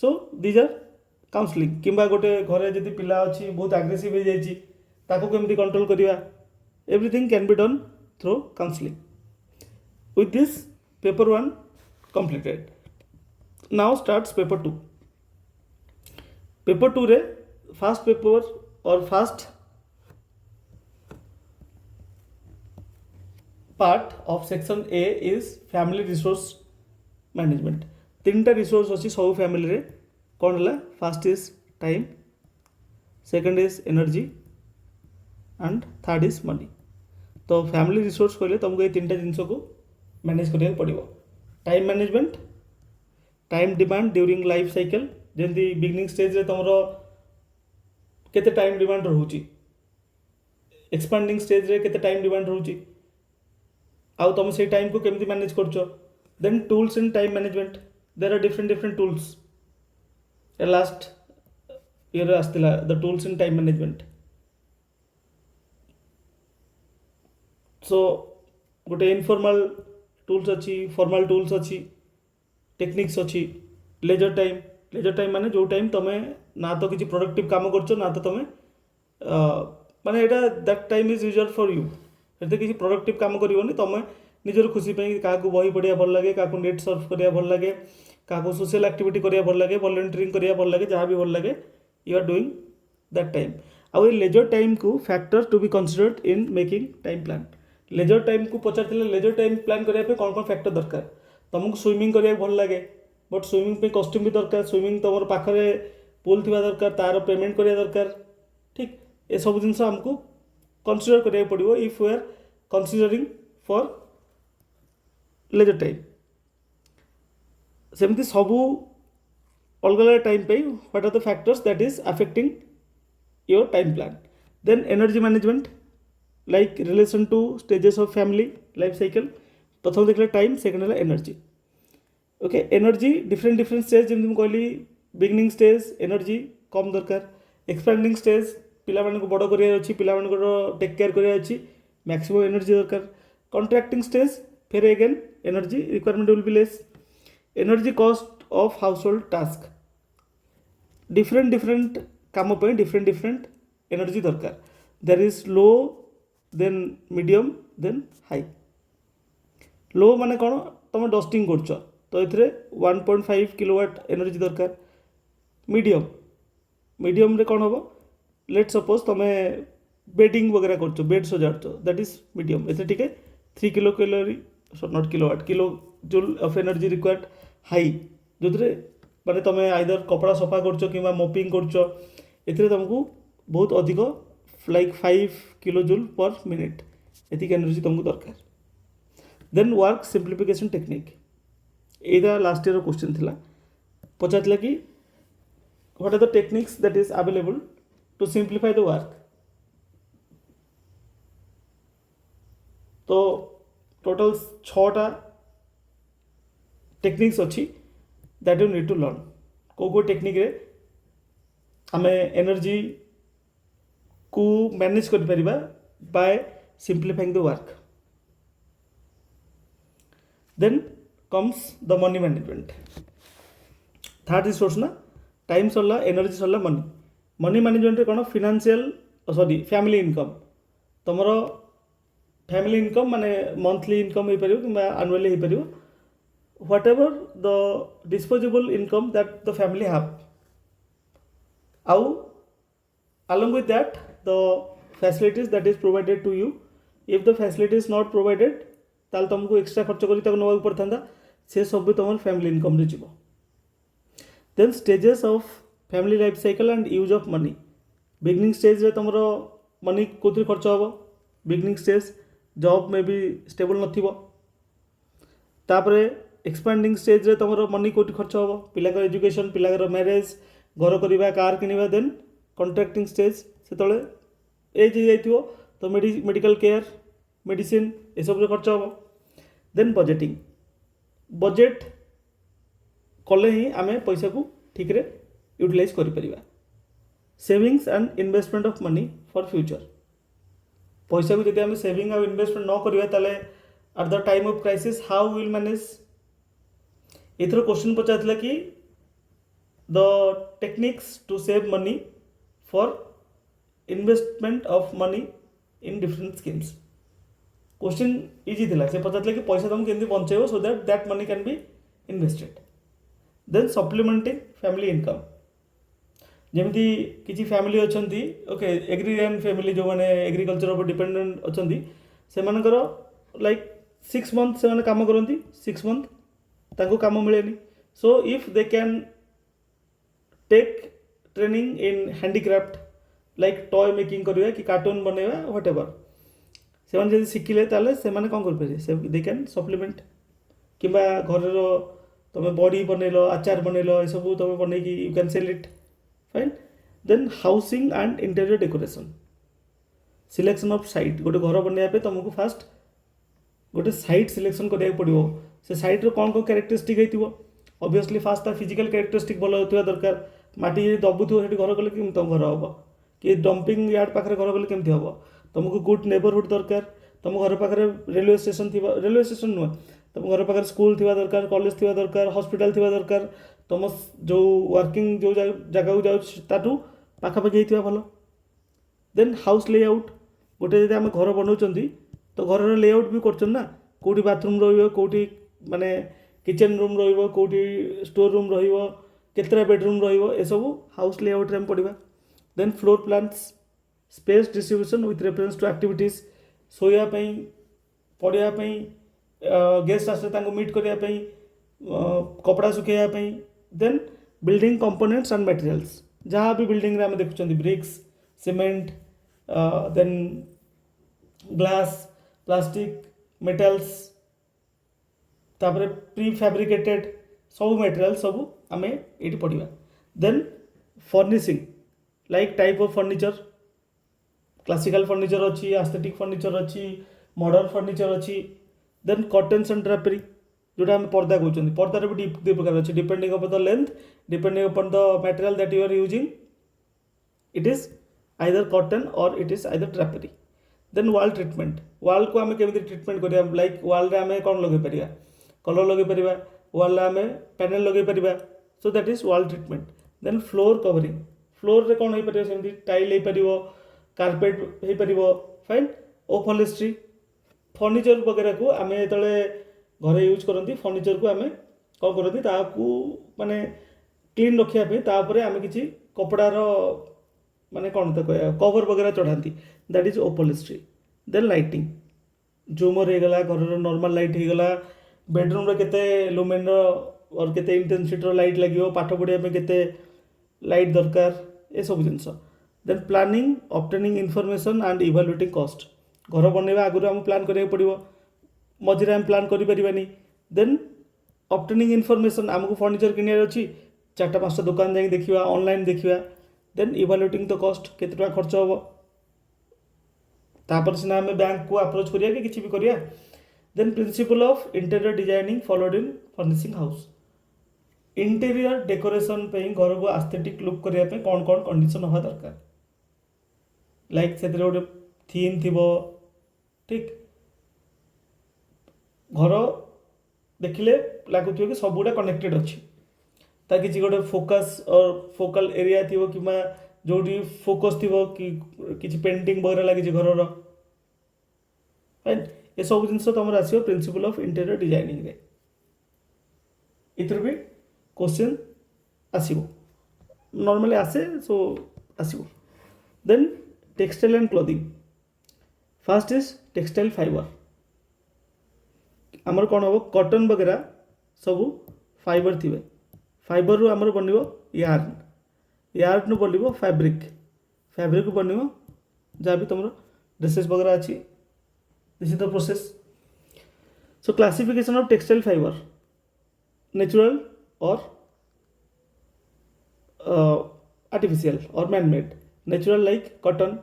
Speaker 1: So these are counselling. किंबा गोटे घरे जदि पिला अच्छी बहुत आग्रेसिव हो जाए ताकू केमती कंट्रोल करवा, everything can be done through counselling. With this paper 1 completed. Now starts paper 2. Paper 2 रे first paper or first part of section A is family resource management. 3टा रिसोर्स अच्छी सब फैमिली रे कौन है. First is time, second is energy and third is money. तो family resource कहले तुमको ये 3टा जिनस को मैनेज करने पड़ो. Time management, time demand during life cycle. जमी बिगनिंग स्टेज रे तुम केते टाइम डिमांड रोचे, एक्सपांडिंग स्टेज रे केते टाइम डिमांड रोचे, आउ तुम से टाइम को केमती मैनेज करछ. Then tools in time management. There are different tools. Last year आसला the tools in time management. So गोटे इनफॉर्मल टूल्स अच्छी, फॉर्मल टूल्स अच्छी, टेक्निक्स अच्छी. लेजर टाइम माने जो टाइम तुम ना तो किसी प्रोडक्टिव काम कर ना तो तुम माने एटा that time is user for you. एते किसी प्रोडक्टिव काम करनी तुम निजर खुशी क्या बही पढ़िया भल लगे, क्या नेट सर्फ करिया भल लगे, क्या सोशल एक्टिविटी करिया भल लगे, वॉलंटियरिंग करिया भल लगे, जहाँ भी भल लगे you are doing that time. आउ लेजर टाइम को factor to be considered in making time plan. Leisure time को पचार लेजर टाइम प्लान करने कौन कौन फैक्टर दरकार. तुमको स्विमिंग करिया भल लगे बट स्विमिंग पे कॉस्ट्यूम भी दरकार. स्विमिंग तुम पाखे पूल थी दरकार, तार पेमेंट करिया दरकार. ठीक ये सब जिन आमको कंसीडर करिया पड़ो if we are considering for leisure time. सेमती सबू अलग अलग टाइम पे what are the factors that is affecting your time plan. Then energy management like relation to stages of family life cycle. प्रथम देखले टाइम, सेकंड है energy. Okay energy different stage जमी कहली बिगनिंग स्टेज एनर्जी कम दरकार. Expanding stage पिला को बड़ करार अच्छी, पिला टेक केयर करार अच्छी, मैक्सिमम एनर्जी दरकार. कॉन्ट्रैक्टिंग स्टेज फिर again energy requirement will be less. Energy cost of household task. Different काम पे डिफरेंट एनर्जी दरकार. There is low, then medium, then high. Low माने कौन तुम डस्टिंग करछ तो ये 1.5 किलोवाट एनर्जी दरकार. मीडियम रे कौन हम लेट सपोज तुम बेडिंग वगैरह कर बेड सजाड़ दैट इज मीडियम. ये ठीक है 3 kilo calorie not kilowatt kilo joule of energy required. High जो माने तुम आइदर कपड़ा सफा कर कि मोपिंग कर तुमको बहुत अधिक like 5 kilo joule per minute एतिक एनर्जी तुमको दरकार. Then work simplification technique. यही लास्ट ईयर क्वेश्चन थिला. पचार कि what are the techniques that is available to simplify the work. तो टोटल 6टा टेक्निक्स अच्छी that you need to learn को टेक्निक रे आम एनर्जी को मैनेज कर परिबा by simplifying the work. Then comes the money management. Third resource ना टाइम सरला एनर्जी सरला मनी. मनी मैनेजमेंट रे कौन फिनान्शियल सॉरी फैमिली इनकम तुमर फैमिली इनकम माने मंथली इनकम हो पारिबो कि एनुअली हो पारिबो whatever the disposable income that the family have आउ along with that the facilities that is provided to you. If the facility is not provided ताल तुमको एक्स्ट्रा खर्च करी तक नवा पड़ता से सब भी तुम फैमिली इनकम रे जीवो. Then stages of family life cycle and use of money. Beginning stage रे तुमरो मनी कोथि खर्च होबो. बिगनिंग स्टेज जॉब में भी स्टेबल नथिबो. तापरे एक्सपेंडिंग स्टेज रे तुमरो मनी कोथि खर्च होबो. पिलाकर एजुकेशन पिलाकर मैरिज घर करबा कार किनिबा. देन कॉन्ट्रैक्टिंग स्टेज से तळे एज हो जाइथिबो तो मेडिकल केयर मेडिसिन ये सब रे खर्च होबो. देन बजेटिंग बजेट कले ही आम पैसा को ठीक रे यूटिलाइज करि परिबा. Savings and investment of money for future. पैसा को जदि आम सेविंग और इन्वेस्टमेंट न करिबा ताले at the time of crisis how will manage. एथरो क्वेश्चन पचातला कि the techniques to save money for investment of money in different schemes. Question easy थिला से पचातले कि पैसा तुम केमती बंचेबो so that that money can be invested. Then supplementing family income. जमीती किसी फैमिली अच्छी ओके एग्रीरियन फैमिली जो मैंने एग्रीकल्चर उपर डिपेंडेंट अच्छी से लाइक 6 मंथ से काम करती 6 मंथ ताको काम मिलेनी. So if they can take training in handicraft like toy making करवा कि कार्टून बनवा व्हाट एवर से जब शिखिले से कौन कर दे कैन सप्लीमेंट कि घर तुम बड़ी बनइल आचार बनइल ये सब तुम बन you can sell it fine. Then housing and interior decoration. Selection of site गोटे घर बनवाई तुमको फास्ट गोटे साइट सिलेक्शन करा पड़ो. से साइट्र कौन कौन क्यारेक्टरिस्टिक होती ऑब्वियसली फास्ट फिजिकल क्यारेक्टरिस्टिक भल होता दरकार. माटी दबुथ घर कले कि तुम घर हम कि डंपिंग यार्ड पाखे घर कले केमती हम. तुमको गुड नेबरहुड दरकार. तुम घर पाखे रेलवे स्टेशन थी रेलवे स्टेशन नुह तुम घर पाखे स्कूल थी दरकार कॉलेज थी दरकार हॉस्पिटल थी दरकार तुम जो वर्किंग जो जगह जाऊँ पाखापाखि होता भल. देन हाउस लेआउट गोटे जब आम घर बनाऊँ तो घर लेआउट भी करना कौटी बाथरूम रौटी माने किचन रूम रौटी स्टोर रूम रेतटा बेडरूम रसबू हाउस लेआउट में पढ़ा. Then floor plans space distribution with reference to activities शोयापाई पढ़ापी गेस्ट आसले मीट करने कपड़ा सुखाई. Then building components and materials जहाँ भी बिल्डिंग आम देखुं bricks cement then glass plastic metals तापर प्री फैब्रिकेटेड सब मटेरियल सब आम ये पढ़ा. Then furnishing like type of furniture classical furniture अच्छी एस्थेटिक फर्निचर अच्छी मॉडर्न फर्निचर अच्छी. देन कर्टेन्स एंड ड्रापेरी जोटा आम पर्दा कहते पर्दार भी दु प्रकार अच्छी depending upon the length depending upon the material that you are using it is either curtain or it is either drapery. Then wall treatment wall को आम केमी ट्रिटमेंट करिया लाइक वाल रे आम कौन लगे पारिया कलर लगे पारिया वाल आम पैनल लगे पारिया so that is wall treatment. Then floor covering floor रे कौन हो पारिया सेमती टाइल हो पारिबो कार्पेट हो पारिबो फाइन. ओफॉलेस्ट्री फर्निचर वगैरह को आम जो घर यूज करती फर्निचर को आम कौन करती माने क्लीन रखापी आम कि कपड़ार माने कौन तो कह कवर वगैरह चढ़ाती दैट इज ओफॉलेस्ट्री. देन लाइटिंग झूमर होगला घर नॉर्मल लाइट होगला बेडरूम रे केते लुमेन और केते इंटेंसिटी लाइट लगे पाठ पढ़ाई केते लाइट दरकार ये सब जिनस. Then planning obtaining information and evaluating cost घर बनवा आगुरी आम प्लान करा पड़ो मझे आम प्लान करें. देन ऑब्टेनिंग इनफॉरमेशन आमको फर्निचर किनार अच्छी 4-5टा दुकान जाए देखा ऑनलाइन देखा. देन इवैल्यूएटिंग द कॉस्ट केते टका खर्च हम तापर सीना आम बैंक को अप्रोच करिया कि किसी भी करिया. Then principle of interior designing followed in furnishing house interior decoration पे घर को आस्थेटिक लुक करने पे कौन कौन कंडीशन हवा दरकार लाइक से गोटे थीम थी ठीक घर देखिले लगुव कि सब गुड़ा कनेक्टेड अच्छी ता कि गोटे फोकस और फोकल एरिया थी कि जो फोकस थी कि पेंटिंग वगैरह लगी घर राइट ये सब जिन तुम आस प्रिंसिपल ऑफ इंटीरियर डिजाइनिंग रे इधर भी क्वेश्चन आसीबो नॉर्मली आसे सो आसीबो then textile and clothing first is textile fibre आमर कौन हम कॉटन वगैरह सब फाइबर थी फाइबर रु आमर बन यार्न यार्न रु बन फैब्रिक फैब्रिक बन जहाँ भी तुम ड्रेसेस वगैरह अच्छी this is the process so classification of textile fibre natural और artificial or man-made. Natural like cotton.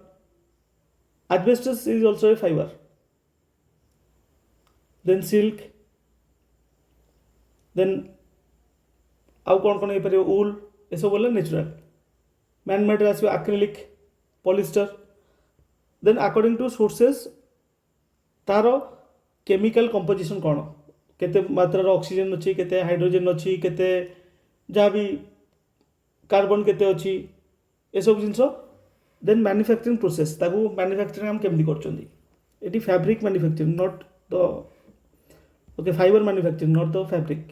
Speaker 1: Asbestos is also a fiber. Then silk. Then आउ कौन कौन हो वूल ये सब बोले नेचुरल मैन मेड आस acrylic polyester then according to sources तार केमिकल कंपोजिशन कौन केते मात्रा ऑक्सीजन अच्छी केते हाइड्रोजन अच्छी केते जहाँ भी कार्बन केते अच्छी ये सब जिनस देन मैन्युफैक्चरिंग प्रोसेस ताकू मैन्युफैक्चरिंग हम केमती कर fabric manufacturing not the okay fibre manufacturing not the fabric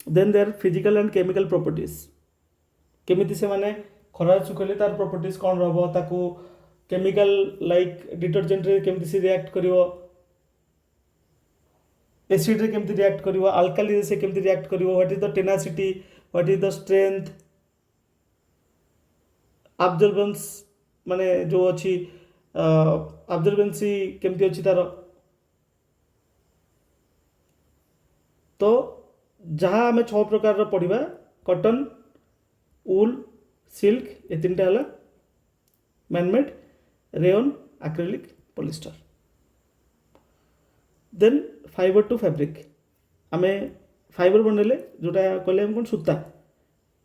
Speaker 1: then their physical and chemical properties केमिति से माने खरा सुखले तार प्रॉपर्टीज कौन रहबो ताकू केमिकल लाइक डिटर्जेंट रे केमिति से रिएक्ट करिवो एसिड रे केमिति रिएक्ट करिवो अल्काली रे से केमिति रिएक्ट करिवो what is the tenacity what is the strength observance माने जो अछि ऑब्जर्वेंसी केमिति अछि तार तो जहाँ आम 6 प्रकार पढ़ा कॉटन वूल सिल्क ये तीन टा manmade rayon acrylic polyester then fibre to fabric आम फाइबर बनइले जोटा कहले हम कौन सूता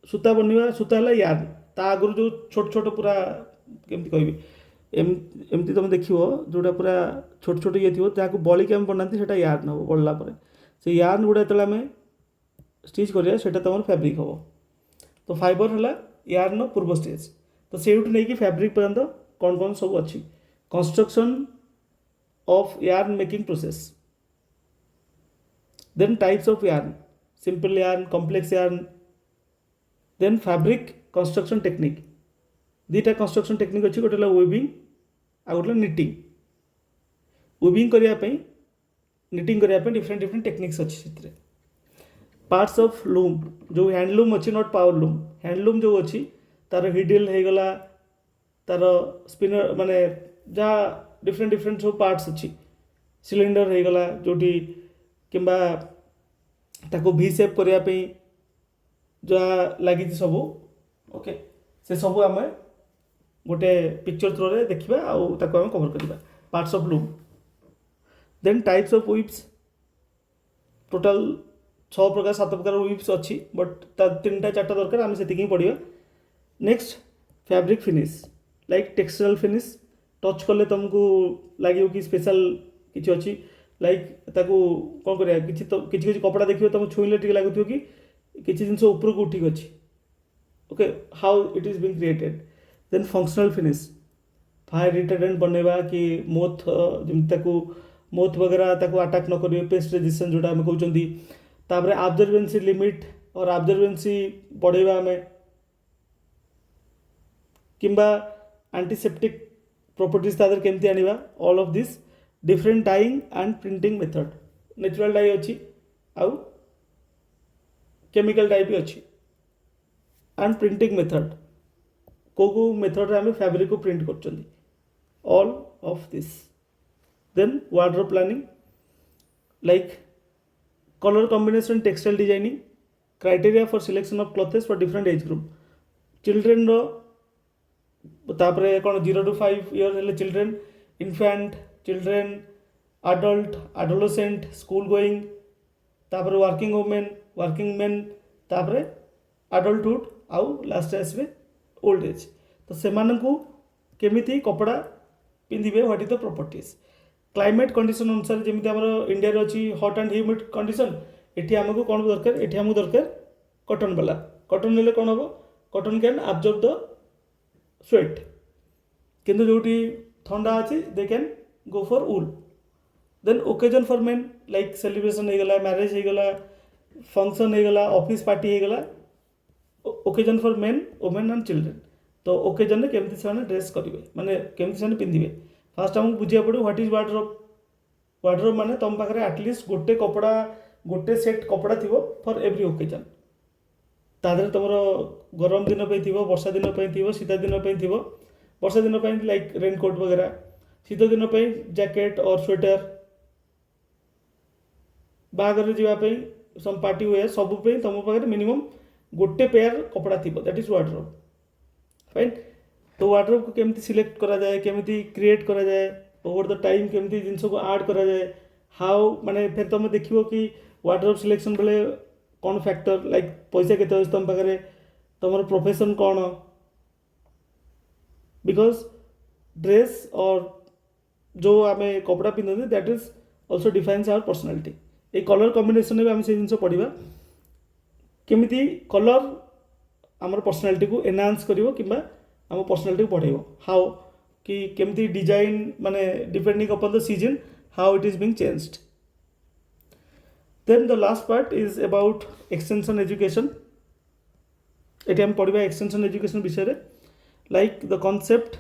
Speaker 1: सूता बनवा सूता है यार्न ता आगुरी जो छोट छोट पूरा केमती कहबी एमती तुम देखियो जोटा पूरा छोट छोट ये थी जहाँ बलिक आम बनाती से यार्न हम गढ़ला से यार्न गुड़ा जो आम स्टिच करिया सेटा तुम फैब्रिक हम तो फाइबर है यार्न पूर्व स्टेज तो से नहीं कि फैब्रिक पर्यंत कौन कौन सब अच्छी construction of yarn making process then types of yarn simple yarn complex yarn then fabric construction technique दीटा कंस्ट्रक्शन टेक्निक अच्छी गोटे वेविंग आ गोटे निटिंग वेविंग करने निटिंग करने डिफरेंट डिफरेंट टेक्निक्स अच्छी पार्ट्स ऑफ लूम जो हैंडलूम अच्छी नॉट पावर लूम हैंडलूम जो अच्छी तार हिडिल हो गला तार स्पिनर माने जहाँ डिफरेंट डिफरेंट सब पार्ट्स अच्छी सिलिंडर हो गला जोटी किंबा ताको भी सेप करने जहाँ लगी सब ओके से सब आम गोटे पिक्चर थ्रो रे देखा आम कवर करवा parts of loom then types of weaves total 6 प्रकार 7 प्रकार विप्स अच्छी बट 3टा 4टा दरकार आम से पढ़ा next fabric finish like textile finish touch कले तुमको लगे कि स्पेशल किसी अच्छी लाइक ताकू कौन कर किसी कपड़ा देखिए तुम छुईले टी लगुव कि किसी जिन उपरक उठिक अच्छी okay how it is being created then functional finish fire retardant बनवा कि मोथ जमी मोथ वगैरह ताकू अटैक न करेंगे पेस्ट रेजिस्टेंस जोटा आम कहते तापर ऑब्जर्वेंसी लिमिट और ऑब्जर्वेंसी बढ़ेवा आम किंबा एंटीसेप्टिक प्रॉपर्टीज तादर केमती आनिबा all of this different dyeing and printing method natural dye अच्छी आउ केमिकल डाई भी अच्छी एंड प्रिंटिंग मेथड को मेथड रे आम फैब्रिक को प्रिंट कर all of this then wardrobe planning like color combination textile designing criteria for selection of clothes for different age group children ro तापरे कौन 0 to 5 years हेले children infant children adult adolescent school going तापर working women working man तापर adulthood आउ last आसवे old age तो से केमिति कपड़ा पिंधिबे what is the properties climate condition अनुसार जमी आम इंडिया अच्छी हट एंड ह्यूमिड कंडीशन एटी आमको कौन दरकार एटी आमको दरकार कटन वाला कटन नेले कौन हम cotton can observe the sweat किंतु जोटी ठंडा अच्छी they can go for wool then occasion for men like celebration हो गला मैरिज हो गला फंक्शन हो गला ऑफिस पार्टी हो गला occasion for main women and children तो ओकेजन केमती से ड्रेस करेंगे माने केमती से पिंधे फास्ट आमको बुझा पड़ो व्हाट इज वार्डरोब वार्डरोब माने तुम पाखे एटलिस्ट गोटे कपड़ा गोटे सेट कपड़ा थी फॉर एवरी ओकेजन तादर तुम गरम दिन पे थी वर्षा दिन पे थी शीत दिन पे थी वर्षा दिन पे लाइक रेनकोट वगैरह शीत दिन पे जैकेट और स्वेटर बाहागर जावाई सम पार्टी वेयर सब तुम पाखे मिनिमम गोटे पेयर कपड़ा थी दैट इज वार्डरोब फाइन तो वार्डरोब को केमती सिलेक्ट करा जाए केमती क्रिएट करा जाए ओवर द टाइम केमती जिनस को ऐड करा जाए हाउ माने फिर तुम देखियो कि वार्डरोब सिलेक्शन बेले कौन फैक्टर लाइक पैसा केते अछि तुम पाखे तुम प्रोफेशन कौन बिकॉज ड्रेस और जो आम कपड़ा पिंधे that is also defines our personality ये कलर कॉम्बिनेशन में आम से जिन पढ़ा केमिति कलर आमर पर्सनालिटी को एनहांस करिवो किंबा आम पर्सनालिटी को बढ़ाइबो हाउ कि केमिति डिजाइन माने depending upon the season how it is being changed then the last part is about extension education एटी आम पढ़ा एक्सटेंशन एजुकेशन विषय like the concept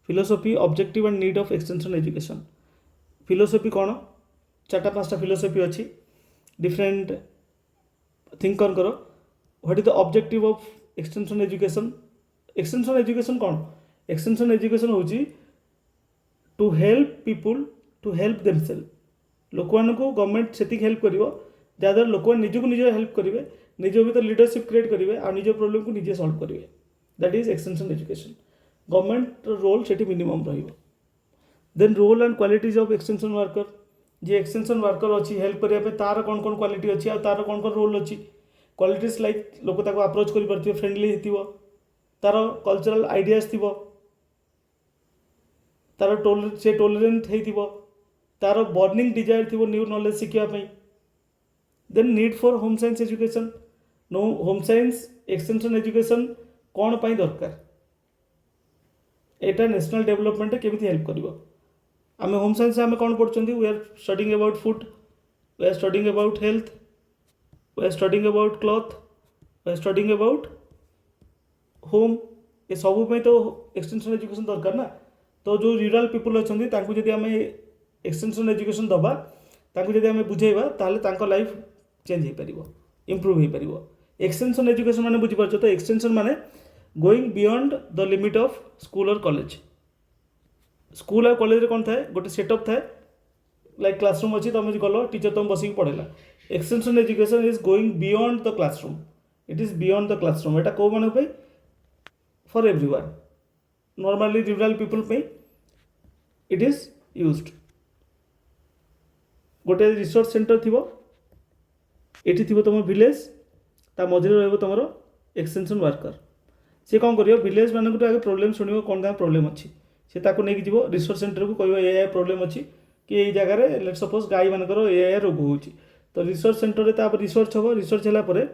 Speaker 1: philosophy objective and need of extension education philosophy कौन चार्टा पाँचटा फिलोसफी अच्छी डिफरेंट थिंकर करो what is the objective of extension education कौन एक्सटेंशन एजुकेशन हूँ to help people to help themself लोक को गवर्नमेंट से हेल्प कर जहाँद्वारा लोक निजक निज हेल्प करेंगे निज भर लीडरशिप क्रिएट करेंगे और निज प्रोब्लेम को निजे सॉल्व करेंगे that is extension education government role से minimum then role and qualities of extension worker जी एक्सटेंशन वर्कर अच्छी हेल्प करने तार कौन कौन क्वालिटी अच्छी और तार कौन कौन रोल अच्छी क्वालिटीज लाइक लोक ताको अप्रोच कर पारे फ्रेंडली हो तार कल्चरल आइडियाज थी तार से टोलरेंट हो तार बर्निंग डिजायर थी न्यू नॉलेज शिखापी then need for home science education no home science extension education कौन पाई दरकार एटा नेशनल डेवलपमेंट केमिति हेल्प करिवो आम होम साइंस आम कौन पढ़ुं we are studying about food we are studying about health we are studying about cloth we are studying about home ये सब तो एक्सटेंशन एजुकेशन दरकार ना तो जो रूरल पीपल अच्छा जदि आम एक्सटेंशन एजुकेशन दबा जदि आम बुझेबा ताले लाइफ चेंज हो पार इम्प्रूव हो पार एक्सटेंशन एजुकेशन माने बुझीपार तो एक्सटेंशन माने going beyond the limit of school और कॉलेज स्कूल और कॉलेज कौन थाए गोटे सेटअप थाए लाइक क्लासरूम अच्छी तुम गल टीचर तुम बसिक पढ़ेला extension education is going beyond the classroom it is beyond the classroom एटा कौ मान for everyone normally rural people पे इट इज यूज्ड गोटे रिसर्च सेंटर थी एटी थी तुम विलेज ता मझे तुम एक्सटेंशन वर्कर सी कौन कर विलेज मानक आगे प्रोब्लेम शुण कौन क्या प्रोब्लेम अच्छी सी नहीं जीव रिसर्च सेंटर को कह ए प्रोब्लेम अच्छी कि यही जगह लेट सपोज गाई मानकर ए रोग हो तो रिसर्च सेंटर में रिसर्च हम रिसर्च है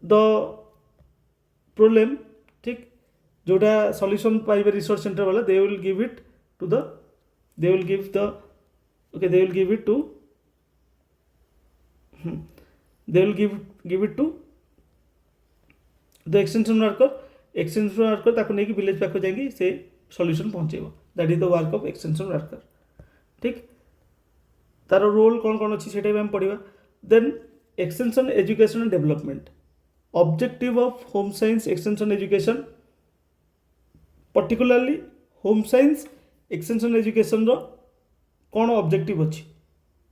Speaker 1: द प्रोब्लेम ठीक जोटा सॉल्यूशन पाइबे रिसर्च सेंटर वाला they will give it to the they will give the okay they will give it to they will give it to the extension worker ताको नहीं village पाक जाएंगे से सॉल्यूशन पहुँचेब that is the work of extension worker ठीक तार role कौन कौन अच्छी से पढ़ा then extension education and development objective of home science extension education particularly home science extension education रो कौन ऑब्जेक्टिव अच्छी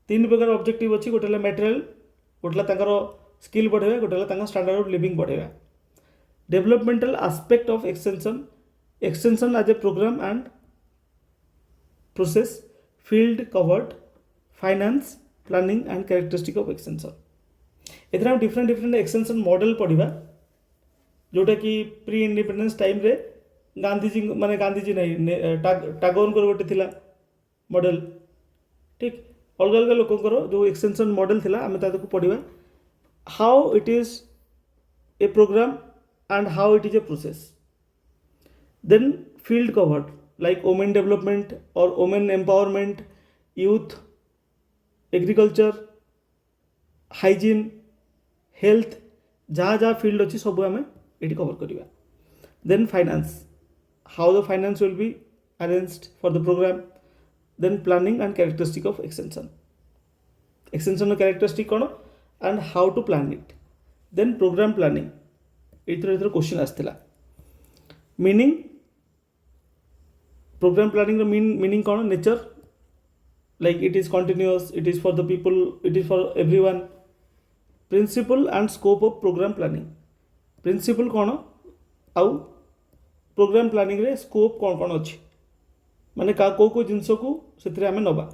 Speaker 1: तीन प्रकार ऑब्जेक्टिव अच्छी गोटे मटेरियल गोटे स्किल बढ़ावा गोटे स्टैंडर्ड ऑफ लिविंग बढ़ावा developmental aspect of extension as a programme and process field covered finance planning and characteristic of extension एथरा हम डिफरेंट डिफरेंट एक्सटेंशन मॉडल पढ़ा जोटा कि प्री इंडिपेंडेंस टाइम रे गांधीजी माने गांधीजी नहीं टागोर गोटे थिला मॉडल ठीक अलग अलग लोकंर जो एक्सटेंशन मॉडल थिला आम ताको पढ़ा how it is a program and how it is a process. Then field covered like women development or women empowerment, youth, agriculture, hygiene, health, जहाँ जहाँ field अच्छी सब आम ये कवर करिया. Then finance, how the finance will be arranged for the program. Then planning and characteristic of extension. Extension characteristic कौन and how to plan it. Then program planning. इधर question आसला मीनिंग प्रोग्राम प्लानिंग मीनिंग कौन nature like it is continuous it is for the people it is for everyone principle and scope of program planning principle कौन आउ programme planning रे scope कौन कौन अच्छी माने को जिनस को से आम नवा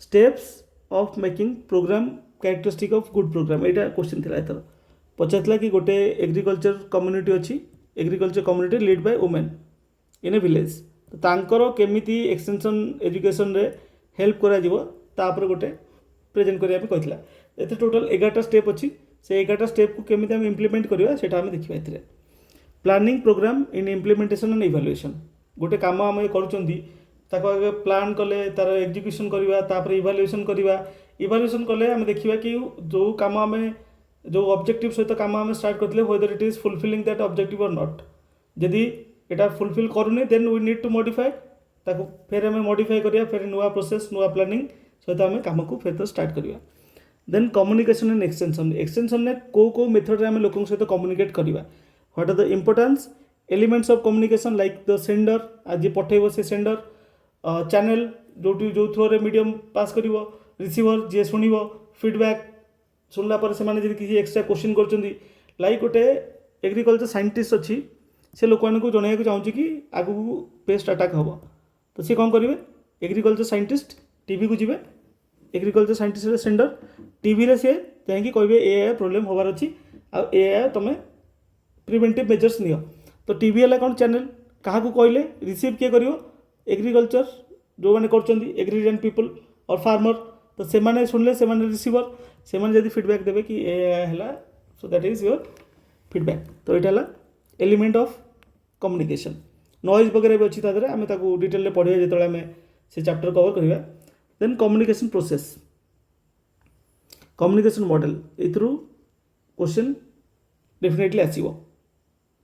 Speaker 1: steps of making program characteristic of good program यहाँ क्वेश्चन थी एथर पचार कि गोटे एग्रीकल्चर कम्युनिटी अच्छी agriculture community lead by women in a village तो तांकर केमिति एक्सटेंशन एजुकेशन रे हेल्प करा गोटे प्रेजेंट करिया पे कहथिला एते टोटल 11टा स्टेप अच्छी से 11टा स्टेप को केमिति हम इम्प्लीमेंट करवा सेटा हम देखिबा एथिरे planning programme in implementation and evaluation गोटे काम हम करूचंदी ताको आगे प्लान कले तार एग्जीक्यूशन करवा तापर इवैल्यूएशन कले हम देखिबा कि जो काम हमें जो ऑब्जेक्टिव सहित काम आम स्टार्ट करते whether it is fulfilling that objective और नॉट जदि एटा फुलफिल करूनी then we need to modify ताको फिर हमें मॉडिफाई करिया फिर नुआ प्रोसेस नुआ प्लानिंग सहित आम काम को फिर तो स्टार्ट करिया देन कम्युनिकेशन एंड एक्सटेंशन ने को मेथड रे आम लोकन सहित कम्युनिकेट करिवा what are the importance elements of communication like the sender आज पठेबो से सेंडर चैनल जो थ्रो रे मीडियम पास करिवो रिसीवर जे सुनिवो फीडबैक सुनला पर से माने किसी एक्स्ट्रा क्वेश्चन कर लाइक गोटे एग्रीकल्चर साइंटिस्ट अच्छी से लोक को जनवाक चाहूँ कि आगू पेस्ट अटैक हम तो सी कौन करेंगे एग्रीकल्चर साइंटिस्ट टीवी को जी एग्रीकल्चर साइंटिस्ट सेंडर टीवी रे से जाकि कहे ए प्रोब्लेम होबार अच्छी आ तुम प्रिवेंटिव मेजर्स नियो तो टीवी है कौन चैनल क्या कहले रिसीव किए कर एग्रीकल्चर जो मैंने कर पीपल और फार्मर तो से माने सुनले से माने रिसीवर से माने जदि फीडबैक देवे कि एला सो दैट इज योर फीडबैक तो यहाँ एलिमेंट ऑफ कम्युनिकेशन नॉइज वगैरह भी अच्छी तादरे आम डिटेल पढ़िया जो आम से चैप्टर कवर करवा then communication process communication model एथरू क्वेश्चन डेफिनेटली आसीबो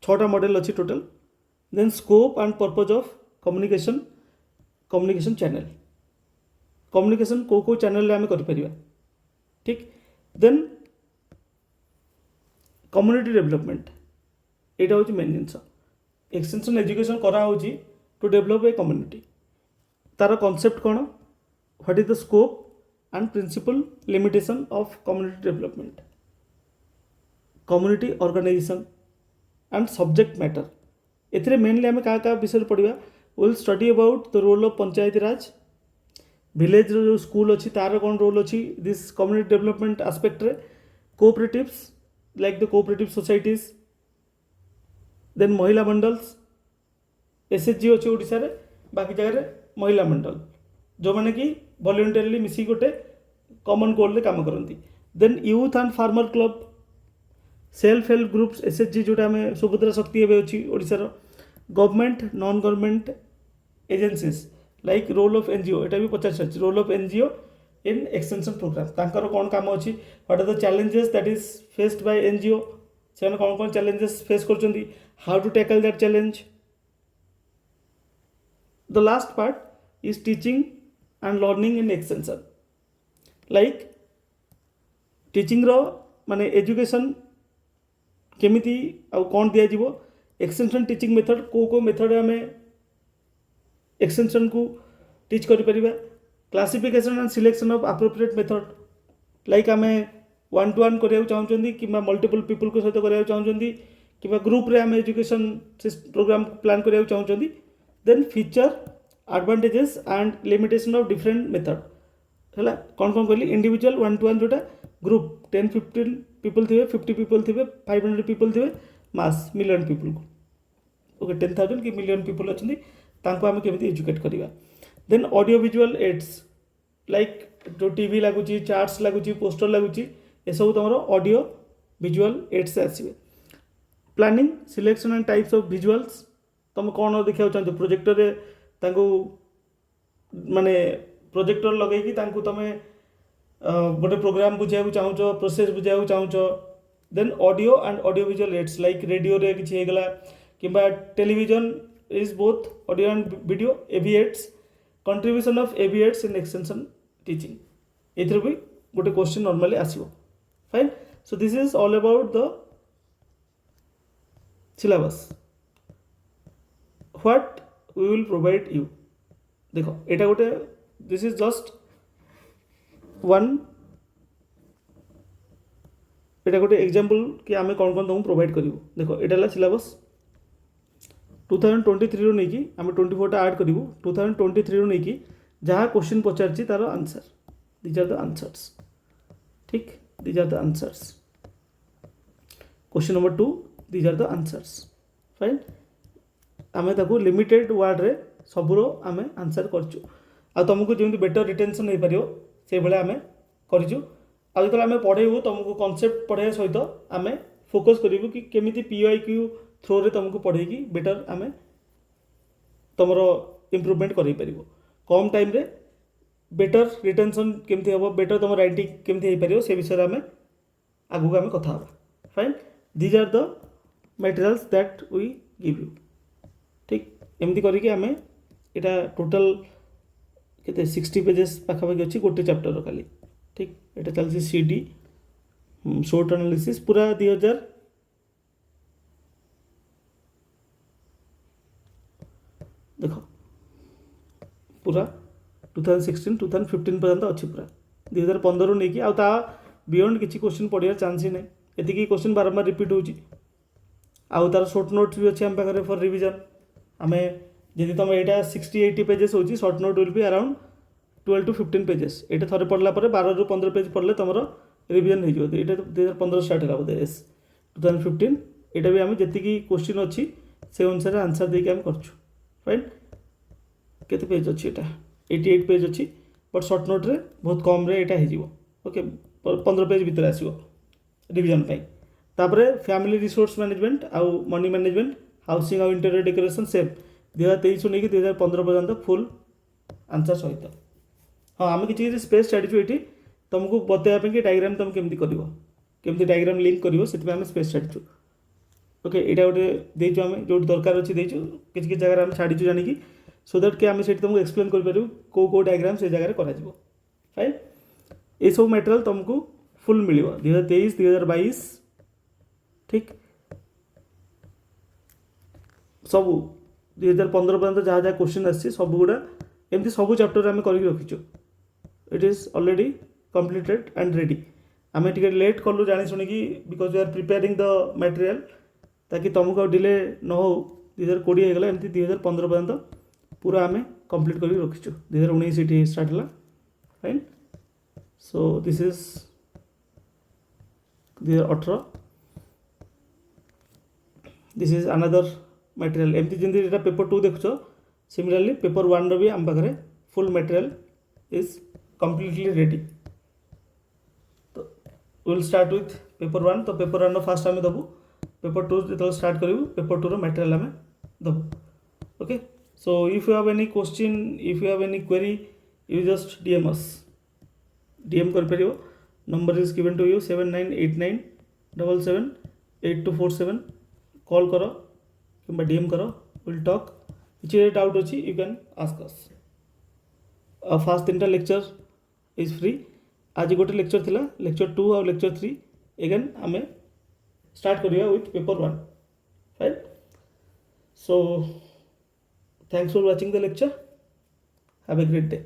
Speaker 1: 6टा मॉडल अच्छी total then scope and purpose of communication channel communication को चैनल आम कर ठीक देन कम्युनिटी डेवलपमेंट यहाँ हूँ मेन जिनस एक्सटेंशन एजुकेशन कराऊँगी टू डेवलप ए कम्युनिटी तार कॉन्सेप्ट कौन what is the scope and principle limitation of community development community organisation and subject matter एथिरे मेनली आम क्या विषय पढ़ा will study about the role of Panchayati Raj village जो स्कूल अच्छी तार कौन रोल अच्छी दिस कम्युनिटी डेवलपमेंट आस्पेक्ट रे cooperatives like the cooperative societies then महिला मंडल्स एसएचजी अच्छी ओडिशा रे बाकी जगह महिला मंडल जो मैंने कि वॉलंटियरली मिसी गोटे कॉमन गोल रे काम करती then youth and farmer club self help groups SHG जोटा आम सुभद्रा शक्ति एवं अच्छी ओडिशार government non government agencies like role of NGO यहाँ भी पचार सारी role of NGO in extension programme तांकर कौन काम अच्छी what are the challenges that is faced by NGO से कौन कौन चैलेंजेस फेस कर how to tackle that challenge the last part is teaching and learning in extension like teaching रो माने education केमिति आ कौन दिया एक्सटेंशन टीचिंग मेथड को method आम एक्सटेंशन को टीच कर classification and selection of appropriate method like आम 1-to-1 करा चाहूँगी कि मल्टीपल पीपल को सहित करा चाहूँगी कि ग्रुप रे आम एजुकेशन प्रोग्राम प्लान करा चाहूँगी then feature advantages and limitation of different method है कौन कौन कहली इंडिविजुअल 1-to-1 जोटा ग्रुप 10-15 पीपल थे 50 पीपल थे 500 people the mass million people को ओके 10,000 कि मिलियन पीपल अच्छा आम केमी एजुकेट करवा then audio visual aids like जो टीवी लगुच चार्ट्स लगुच पोस्टर लगुच ये सब तुम ऑडियो विजुअल एड्स आसवे planning selection and types of visuals तुम कौन देखा चाहो प्रोजेक्टर माने प्रोजेक्टर लगे तुम गोटे प्रोग्राम बुझा चाहो प्रोसेस बुझा चाहो then audio and audio visual aids like radio रे किसी होगला कि television is both audio and video AV aids contribution of AV aids in extension teaching ये भी गोटे क्वेश्चन नॉर्मली आसो fine so this is all about the syllabus what we will provide you देखो एटा गोटे दिस इज जस्ट वन एटा गोटे example कि आमे कौन कौन तुमको प्रोवाइड करूँ देखो एटा सिलेबस 2023 रू नहीं कि आम 24 टा ऐड करूँ 2023 रू नहीं कि जहाँ क्वेश्चन पचार तार answer these are the answers ठीक these are the answers question number 2 these are the answers fine आम ताको लिमिटेड वर्ड रे सबूर आम आंसर करचु आ तुमको जमी बेटर रिटेंशन हो पार से भाई आम करचु आ जो आम पढ़ेबू तुमको कॉन्सेप्ट पढ़ाई सहित आम फोकस करूँ कि केमी PYQ थ्रो रे तुमको पढ़ेगी बेटर आम तुम इम्प्रूवमेंट कर कम टाइम रे बेटर रिटेंशन केमती हम बेटर तुम राइटिंग केमती हो पार से विषय आम आगू आम कथा fine these are the materials that we give you ठीक एमती करके आम यहाँ टोटल के 60 पेजेस पाखापाखि अच्छी गोटे चैप्टर खाली ठीक ये चलती CD शॉर्ट एनालिसिस पूरा 2000 देखो पूरा 2016 2015 पर्यंत अच्छी पूरा 2015 नहीं कि आता बियॉन्ड किसी क्वेश्चन पढ़ार चांस ही नहीं एति क्वेश्चन बारंबार रिपीट होची तार शॉर्ट नोट्स भी अच्छे आम पाखे फॉर रिविजन आम जदि तुम यहाँ 60-80 पेजेस होची short note will be around 12 to 15 pages ये थोड़े पढ़ला 12 ରୁ 15 पेज पढ़ले तुम रिविजन हो 2015 स्टार्ट है बोधे 2015 यहाँ भी आम जी क्वेश्चन अच्छी से अनुसार आंसर देके आम कर फाइन केते पेज अच्छी यहाँ 88 पेज अच्छी बट शॉर्ट नोट रे बहुत कम रे यहाँ हो ओके 15 पेज भितर आसो रिविजन तापर फैमिली रिसोर्स मैनेजमेंट आउ मनी मैनेजमेंट हाउसिंग आउ इंटीरियर डेकोरेशन सेम 2023 नहीं कि 2015 पर्यंत फुल आंसर सहित हाँ आम किसी स्पेस छाड़ू ये तुमको बताया कि डायग्राम तुम केमती कर डायग्राम लिंक कर आम स्पेस छाड़ू ओके यहाँ गोटे देचु आम जो दरकार अच्छी देचु किसी जगह आम छाड़ीचु जानिकी सो दैट कि आम से तुमको एक्सप्लेन करूँ कौ डायग्राम से जगह कर फाइन ये सब मटेरियल तुमको फुल मिल 2023 2022 ठीक सब 2015 पर्यंत जहाँ जहाँ क्वेश्चन आसी सब गुड़ा एमती सब चैप्टर आम कर रखीचु it is already completed and ready आम टे लेट कलु जानी शुणिकी because we are preparing the material ताकि तुमको डिले न हो 2020 होगला एमती 2015 पर्यंत पूरा आम कंप्लीट कर रखीचु 2019 ये स्टार्ट है fine so this is 2018 this is another material एमती जमी पेपर 2 देखुच सिमिलरली पेपर 1 भी आम पाखे full material is completely ready तो विल स्टार्ट विथ पेपर 1 तो पेपर 1 फास्ट आम दबू पेपर 2 जो स्टार्ट करूँ पेपर 2 मटेरियल आम दबू okay so if you have any question if you have any query you just DM us DM कर पारियो number is given to you 7989778247 call करो कि डीएम करो विल टॉक किसी डाउट अच्छी you can ask us fast 3टा lecture is free आज गोटे लेक्चर थिला लेक्चर 2 और लेक्चर 3 एगेन आम स्टार्ट करिया with paper 1 fine so thanks for watching the lecture have a great day